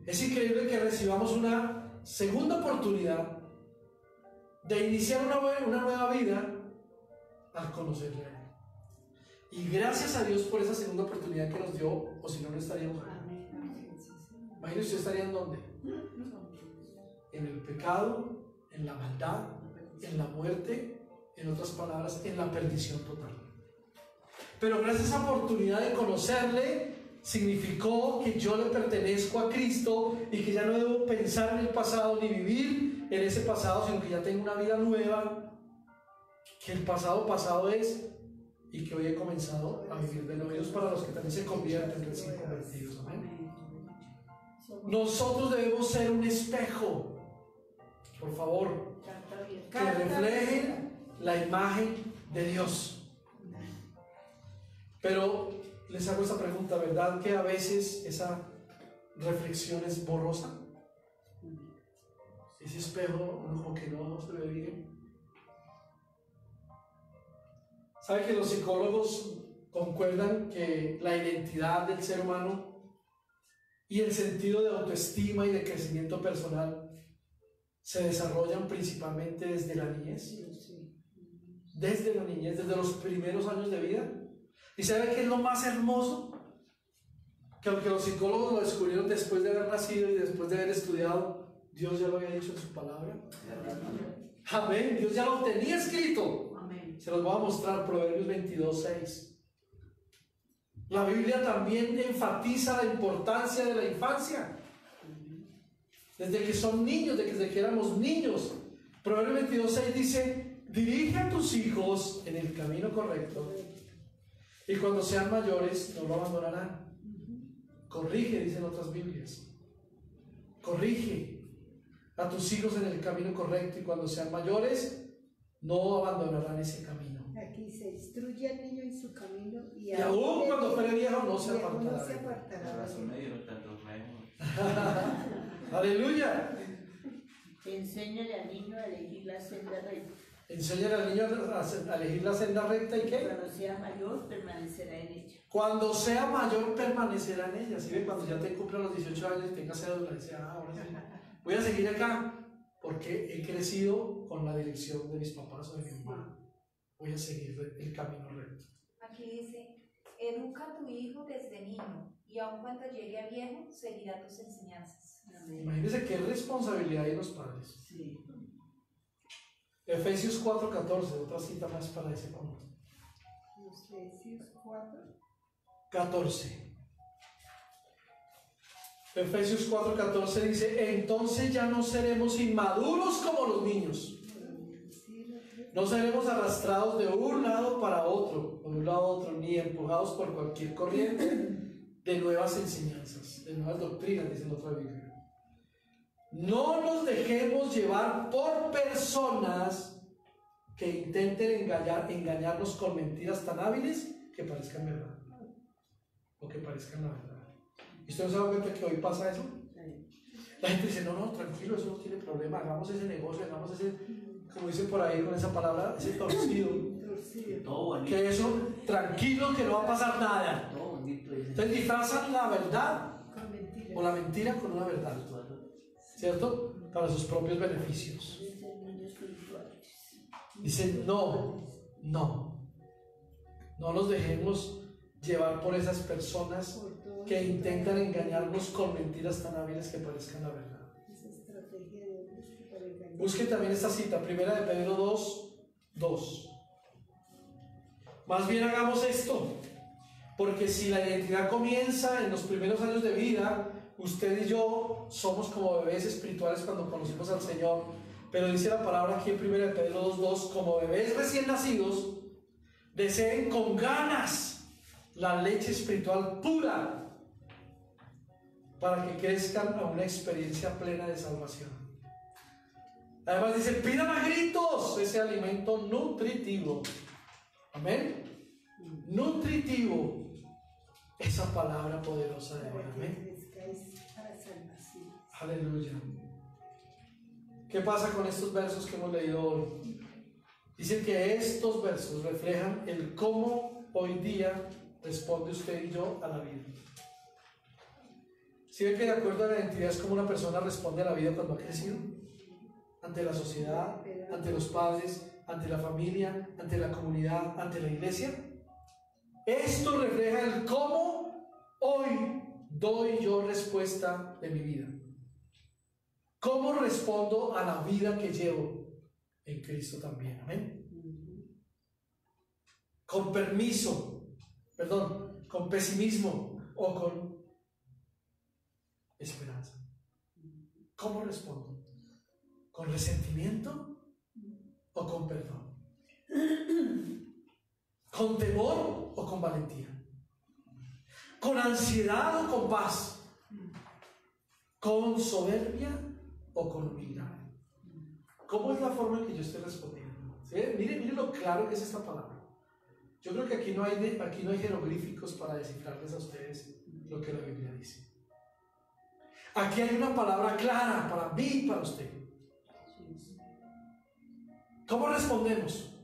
Es increíble que recibamos una segunda oportunidad de iniciar una nueva vida al conocerle a Él. Y gracias a Dios por esa segunda oportunidad que nos dio, o si no, no estaríamos aquí. Imagínese, usted estaría en dónde. En el pecado, en la maldad, en la muerte, en otras palabras, en la perdición total. Pero gracias a esa oportunidad de conocerle, significó que yo le pertenezco a Cristo y que ya no debo pensar en el pasado ni vivir en ese pasado, sino que ya tengo una vida nueva, que el pasado es, y que hoy he comenzado a vivir de nuevo. Dios para los que también se convierten, recién convertidos. Amén. Nosotros debemos ser un espejo, por favor, que refleje la imagen de Dios. Pero les hago esta pregunta, ¿verdad que a veces esa reflexión es borrosa? Ese espejo uno como que no se ve bien. ¿Sabe que los psicólogos concuerdan que la identidad del ser humano y el sentido de autoestima y de crecimiento personal se desarrollan principalmente desde la niñez? Desde la niñez, desde los primeros años de vida. ¿Y sabe qué es lo más hermoso? Que aunque los psicólogos lo descubrieron después de haber nacido y después de haber estudiado, Dios ya lo había dicho en su palabra. Amén. Dios ya lo tenía escrito. Amén. Se los voy a mostrar, Proverbios 22:6. La Biblia también enfatiza la importancia de la infancia. Desde que son niños, desde que éramos niños. Proverbios 22:6 dice: dirige a tus hijos en el camino correcto, y cuando sean mayores no lo abandonarán. Corrige, dicen otras Biblias. Corrige a tus hijos en el camino correcto, y cuando sean mayores no abandonarán ese camino. Aquí se instruye al niño en su camino, y aún cuando fuere viejo no se apartará. Aleluya. Enséñale al niño a elegir la senda recta. Enséñale al niño a elegir la senda recta, ¿y qué? Cuando sea mayor permanecerá en ella. Cuando sea mayor permanecerá en ella. ¿Sí ve? Cuando ya te cumpla los 18 años y tengas cédula, dice: ahora sí, voy a seguir acá porque he crecido con la dirección de mis papás o de mi mamá. Voy a seguir el camino recto. Aquí dice: educa a tu hijo desde niño, y aun cuando llegue a viejo seguirá tus enseñanzas. Amén. Imagínense qué responsabilidad hay de los padres. Sí. Efesios 4:14, otra cita más para ese punto. Efesios 14. Efesios 4:14 dice: entonces ya no seremos inmaduros como los niños. No seremos arrastrados de un lado para otro, de un lado a otro, ni empujados por cualquier corriente de nuevas enseñanzas, de nuevas doctrinas, dice en otra Biblia. No nos dejemos llevar por personas que intenten engañarnos con mentiras tan hábiles que parezcan verdad, o que parezcan la verdad. ¿Y usted no se da cuenta que hoy pasa eso? La gente dice: no, tranquilo, eso no tiene problema, hagamos ese negocio, hagamos ese, como dicen por ahí con esa palabra, ese torcido. Todo bonito. Que eso, tranquilo, que no va a pasar nada. Todo bonito. Entonces disfrazan la verdad o la mentira con una verdad, ¿cierto? Para sus propios beneficios. Dicen: no nos dejemos llevar por esas personas que intentan engañarnos con mentiras tan hábiles que parezcan la verdad. Busque también esta cita, 1 de Pedro 2:2. Más bien hagamos esto, porque si la identidad comienza en los primeros años de vida, usted y yo somos como bebés espirituales cuando conocimos al Señor, pero dice la palabra aquí en 1 de Pedro 2:2, como bebés recién nacidos, deseen con ganas la leche espiritual pura, para que crezcan a una experiencia plena de salvación. Además dice: pidan a gritos ese alimento nutritivo. Amén. Nutritivo, esa palabra poderosa de Dios. Amén. Aleluya. ¿Qué pasa con estos versos que hemos leído hoy? Dicen que estos versos reflejan el cómo hoy día responde usted y yo a la vida. ¿Sí ve que de acuerdo a la identidad es como una persona responde a la vida cuando ha crecido? Ante la sociedad, ante los padres, ante la familia, ante la comunidad, ante la iglesia. Esto refleja el cómo hoy doy yo respuesta de mi vida. ¿Cómo respondo a la vida que llevo en Cristo también? Amén. Con con pesimismo o con esperanza. ¿Cómo respondo? ¿Con resentimiento o con perdón? ¿Con temor o con valentía? ¿Con ansiedad o con paz? ¿Con soberbia o con humildad? ¿Cómo es la forma en que yo estoy respondiendo? ¿Sí? Mire lo claro que es esta palabra. Yo creo que aquí no hay jeroglíficos para descifrarles a ustedes lo que la Biblia dice. Aquí hay una palabra clara para mí y para usted. ¿Cómo respondemos?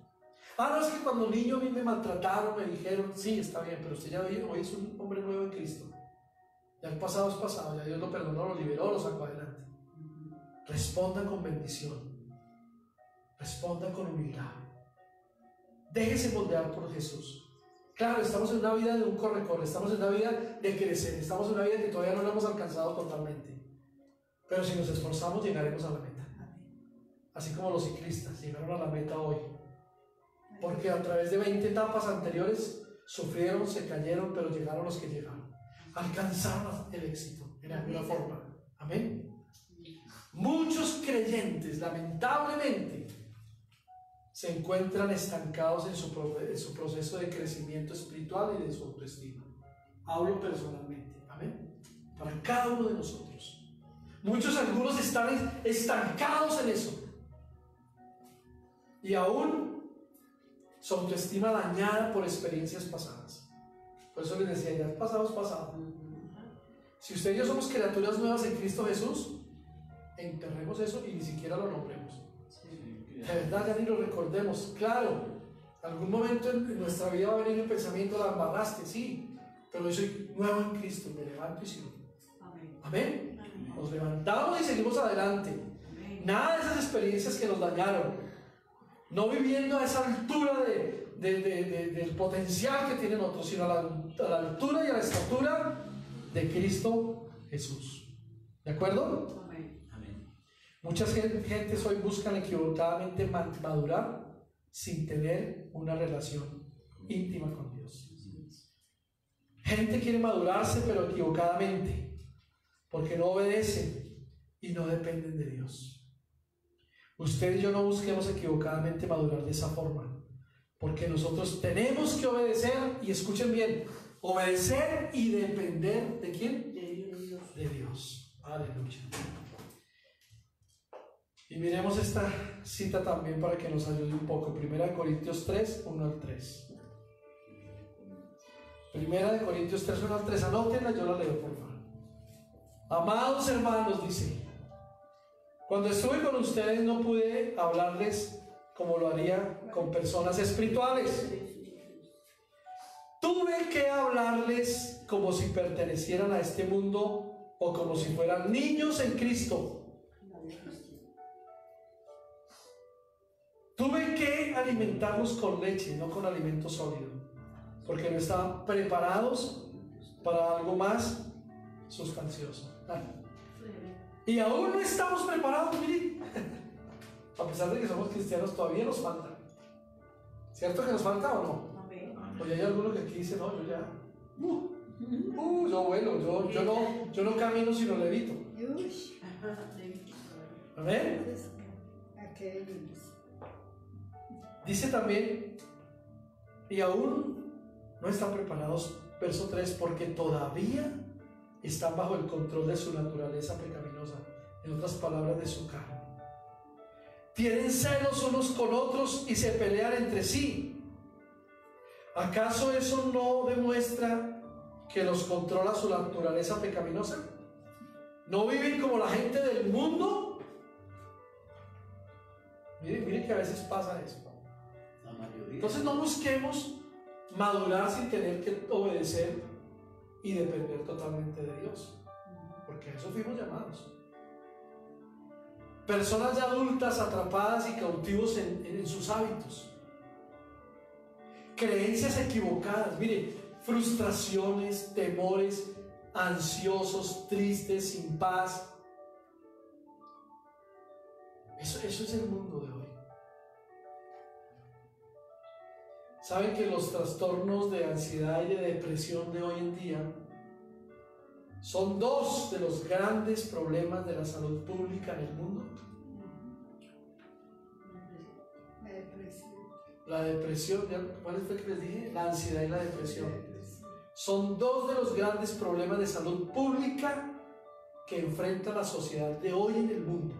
No, es que cuando niño a mí me maltrataron, me dijeron, sí, está bien, pero usted ya hoy es un hombre nuevo en Cristo. Ya el pasado es pasado, ya Dios lo perdonó, lo liberó, lo sacó adelante. Responda con bendición. Responda con humildad. Déjese moldear por Jesús. Claro, estamos en una vida de un corre-corre, estamos en una vida de crecer, estamos en una vida que todavía no lo hemos alcanzado totalmente. Pero si nos esforzamos, llegaremos a la meta. Así como los ciclistas llegaron a la meta hoy. Porque a través de 20 etapas anteriores sufrieron, se cayeron, pero llegaron los que llegaron. Alcanzaron el éxito en alguna forma. Amén. Muchos creyentes, lamentablemente, se encuentran estancados en su proceso de crecimiento espiritual y de su autoestima. Hablo personalmente. Amén. Para cada uno de nosotros. Algunos están estancados en eso. Y aún su autoestima dañada por experiencias pasadas. Por eso les decía, ya el pasado es pasado. Si usted y yo somos criaturas nuevas en Cristo Jesús, enterremos eso y ni siquiera lo nombremos. De verdad, ya ni lo recordemos. Claro, algún momento en nuestra vida va a venir el pensamiento, la embarraste, sí, pero yo soy nuevo en Cristo, me levanto y sigo. Amén. Nos levantamos y seguimos adelante. Nada de esas experiencias que nos dañaron. No viviendo a esa altura del potencial que tienen otros, sino a la altura y a la estatura de Cristo Jesús. ¿De acuerdo? Amén. Muchas gentes hoy buscan equivocadamente madurar sin tener una relación íntima con Dios. Gente quiere madurarse pero equivocadamente, porque no obedecen y no dependen de Dios. Usted y yo no busquemos equivocadamente madurar de esa forma, porque nosotros tenemos que obedecer, y escuchen bien, obedecer y depender ¿de quién? De Dios. Aleluya. Y miremos esta cita también para que nos ayude un poco. 1 Corintios 3, 1 al 3. 1 Corintios 3, 1 al 3. Anótenla, yo la leo, por favor. Amados hermanos, dice: cuando estuve con ustedes no pude hablarles como lo haría con personas espirituales. Tuve que hablarles como si pertenecieran a este mundo o como si fueran niños en Cristo. Tuve que alimentarlos con leche, no con alimento sólido, porque no estaban preparados para algo más sustancioso. Y aún no estamos preparados, miren. A pesar de que somos cristianos, todavía nos falta. ¿Cierto que nos falta o no? Oye, hay alguno que aquí dice, no, yo ya. Yo vuelo, yo no camino sino levito. Amén. Dice también, y aún no están preparados, verso 3, porque todavía están bajo el control de su naturaleza pecaminosa, en otras palabras, de su carne. Tienen celos unos con otros y se pelean entre sí. ¿Acaso eso no demuestra que los controla su naturaleza pecaminosa? ¿No viven como la gente del mundo? Miren que a veces pasa eso. La mayoría. Entonces no busquemos madurar sin tener que obedecer y depender totalmente de Dios, porque a eso fuimos llamados. Personas ya adultas atrapadas y cautivos en sus hábitos, creencias equivocadas, mire, frustraciones, temores, ansiosos, tristes, sin paz, Eso es el mundo de hoy. ¿Saben que los trastornos de ansiedad y de depresión de hoy en día son dos de los grandes problemas de la salud pública en el mundo? La depresión, ¿cuál fue que les dije? La ansiedad y la depresión. Son dos de los grandes problemas de salud pública que enfrenta la sociedad de hoy en el mundo.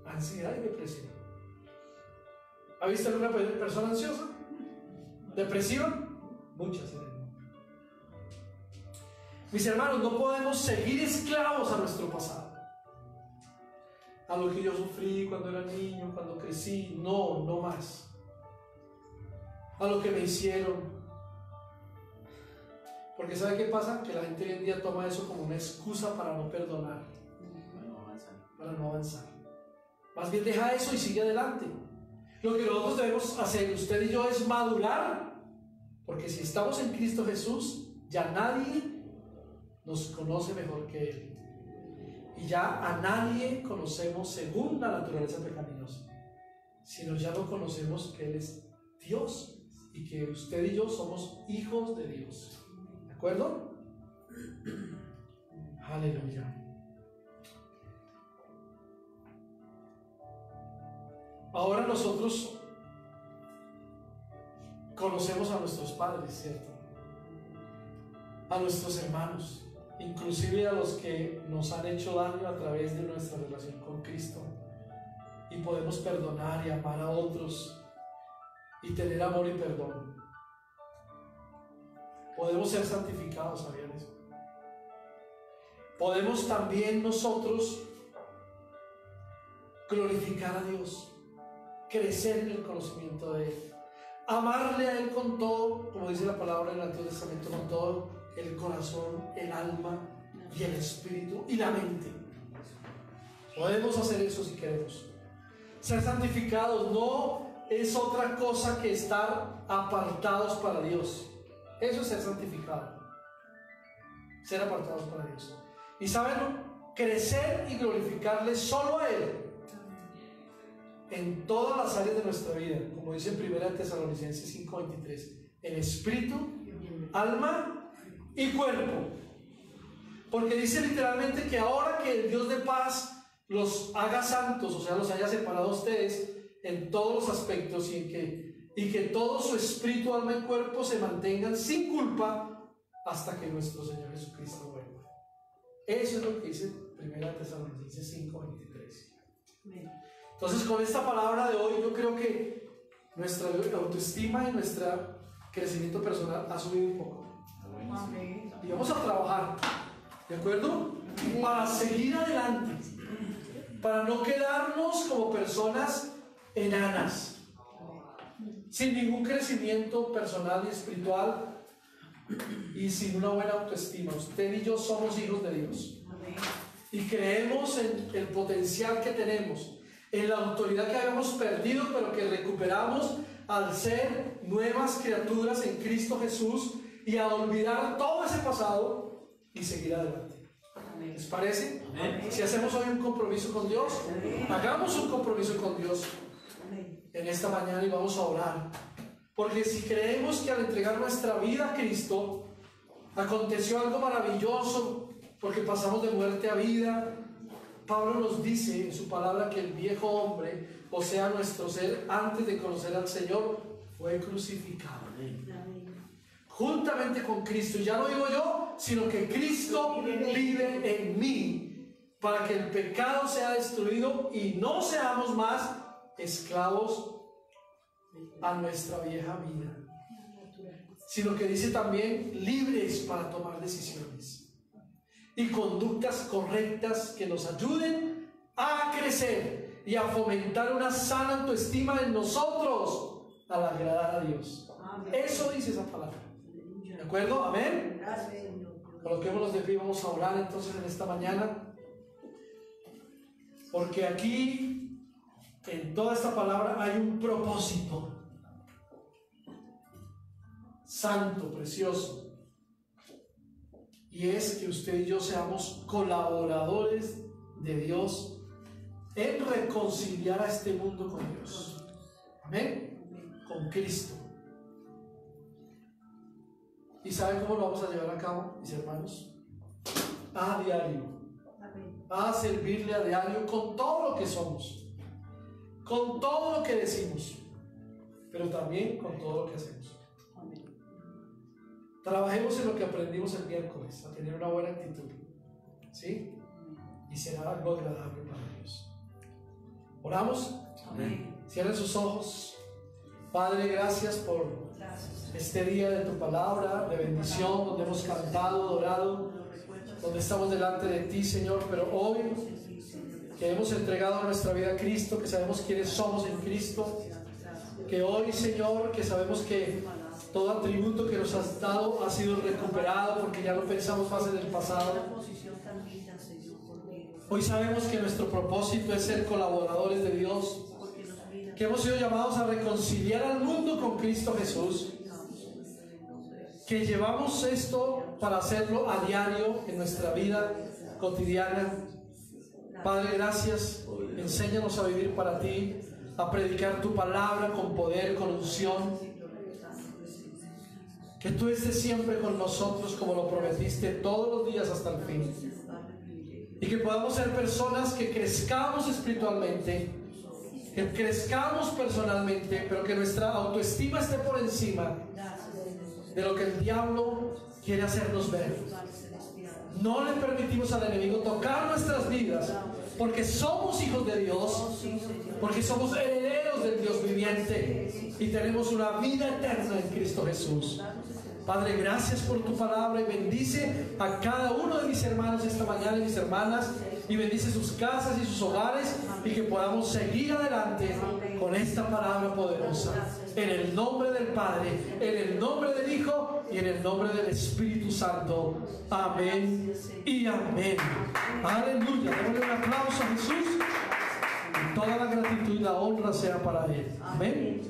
Ansiedad y depresión. ¿Ha visto alguna persona ansiosa? ¿Depresión? Muchas en el mundo. Mis hermanos, no podemos seguir esclavos a nuestro pasado. A lo que yo sufrí cuando era niño, cuando crecí. No más. A lo que me hicieron. Porque ¿sabe qué pasa? Que la gente hoy en día toma eso como una excusa para no perdonar, para no avanzar. Más bien deja eso y sigue adelante. Lo que nosotros debemos hacer, usted y yo, es madurar, porque si estamos en Cristo Jesús, ya nadie nos conoce mejor que Él. Y ya a nadie conocemos según la naturaleza pecaminosa, sino ya lo conocemos que Él es Dios y que usted y yo somos hijos de Dios. ¿De acuerdo? Aleluya. Ahora nosotros conocemos a nuestros padres, ¿cierto? A nuestros hermanos, inclusive a los que nos han hecho daño a través de nuestra relación con Cristo. Y podemos perdonar y amar a otros y tener amor y perdón. Podemos ser santificados, ¿sabían eso? Podemos también nosotros glorificar a Dios, crecer en el conocimiento de Él, amarle a Él con todo, como dice la palabra en el Antiguo Testamento, con todo el corazón, el alma y el espíritu y la mente. Podemos hacer eso si queremos. Ser santificados no es otra cosa que estar apartados para Dios. Eso es ser santificado, ser apartados para Dios. Y saben, crecer y glorificarle solo a Él en todas las áreas de nuestra vida, como dice en 1 Tesalonicenses 5:23, en espíritu, alma y cuerpo. Porque dice literalmente que ahora que el Dios de paz los haga santos, o sea, los haya separado a ustedes en todos los aspectos y que todo su espíritu, alma y cuerpo se mantengan sin culpa hasta que nuestro Señor Jesucristo vuelva. Eso es lo que dice 1 Tesalonicenses 5:23. Entonces, con esta palabra de hoy, yo creo que nuestra autoestima y nuestro crecimiento personal ha subido un poco. Y vamos a trabajar, ¿de acuerdo? Para seguir adelante, para no quedarnos como personas enanas, sin ningún crecimiento personal y espiritual y sin una buena autoestima. Usted y yo somos hijos de Dios y creemos en el potencial que tenemos, en la autoridad que habíamos perdido pero que recuperamos al ser nuevas criaturas en Cristo Jesús y a olvidar todo ese pasado y seguir adelante. ¿Les parece? Si hacemos hoy un compromiso con Dios, hagamos un compromiso con Dios en esta mañana y vamos a orar. Porque si creemos que al entregar nuestra vida a Cristo aconteció algo maravilloso, porque pasamos de muerte a vida, Pablo nos dice en su palabra que el viejo hombre, o sea nuestro ser antes de conocer al Señor, fue crucificado juntamente con Cristo. Ya no vivo yo, sino que Cristo vive en mí, para que el pecado sea destruido y no seamos más esclavos a nuestra vieja vida, sino que dice también libres para tomar decisiones y conductas correctas que nos ayuden a crecer y a fomentar una sana autoestima en nosotros al agradar a Dios. Eso dice esa palabra. ¿De acuerdo? Amén. Coloquémonos de pie y vamos a orar entonces en esta mañana, porque aquí en toda esta palabra hay un propósito santo, precioso, y es que usted y yo seamos colaboradores de Dios en reconciliar a este mundo con Dios. Amén. Con Cristo. ¿Y saben cómo lo vamos a llevar a cabo, mis hermanos? A diario. A servirle a diario con todo lo que somos, con todo lo que decimos, pero también con todo lo que hacemos. Trabajemos en lo que aprendimos el miércoles, a tener una buena actitud, ¿sí? Y será algo agradable para Dios. ¿Oramos? Amén. Cierren sus ojos. Padre, gracias por este día de tu palabra, de bendición, donde hemos cantado, adorado, donde estamos delante de ti, Señor. Pero hoy que hemos entregado nuestra vida a Cristo, que sabemos quiénes somos en Cristo, que hoy, Señor, que sabemos que todo atributo que nos has dado ha sido recuperado porque ya no pensamos más en el pasado. Hoy sabemos que nuestro propósito es ser colaboradores de Dios, que hemos sido llamados a reconciliar al mundo con Cristo Jesús, que llevamos esto para hacerlo a diario en nuestra vida cotidiana. Padre, gracias. Enséñanos a vivir para ti, a predicar tu palabra con poder, con unción. Que tú estés siempre con nosotros como lo prometiste todos los días hasta el fin. Y que podamos ser personas que crezcamos espiritualmente, que crezcamos personalmente, pero que nuestra autoestima esté por encima de lo que el diablo quiere hacernos ver. No le permitimos al enemigo tocar nuestras vidas, porque somos hijos de Dios, porque somos herederos del Dios viviente y tenemos una vida eterna en Cristo Jesús. Padre, gracias por tu palabra y bendice a cada uno de mis hermanos esta mañana y mis hermanas, y bendice sus casas y sus hogares, y que podamos seguir adelante con esta palabra poderosa. En el nombre del Padre, en el nombre del Hijo y en el nombre del Espíritu Santo. Amén y amén. Aleluya. Démosle un aplauso a Jesús. Y toda la gratitud y la honra sea para Él. Amén.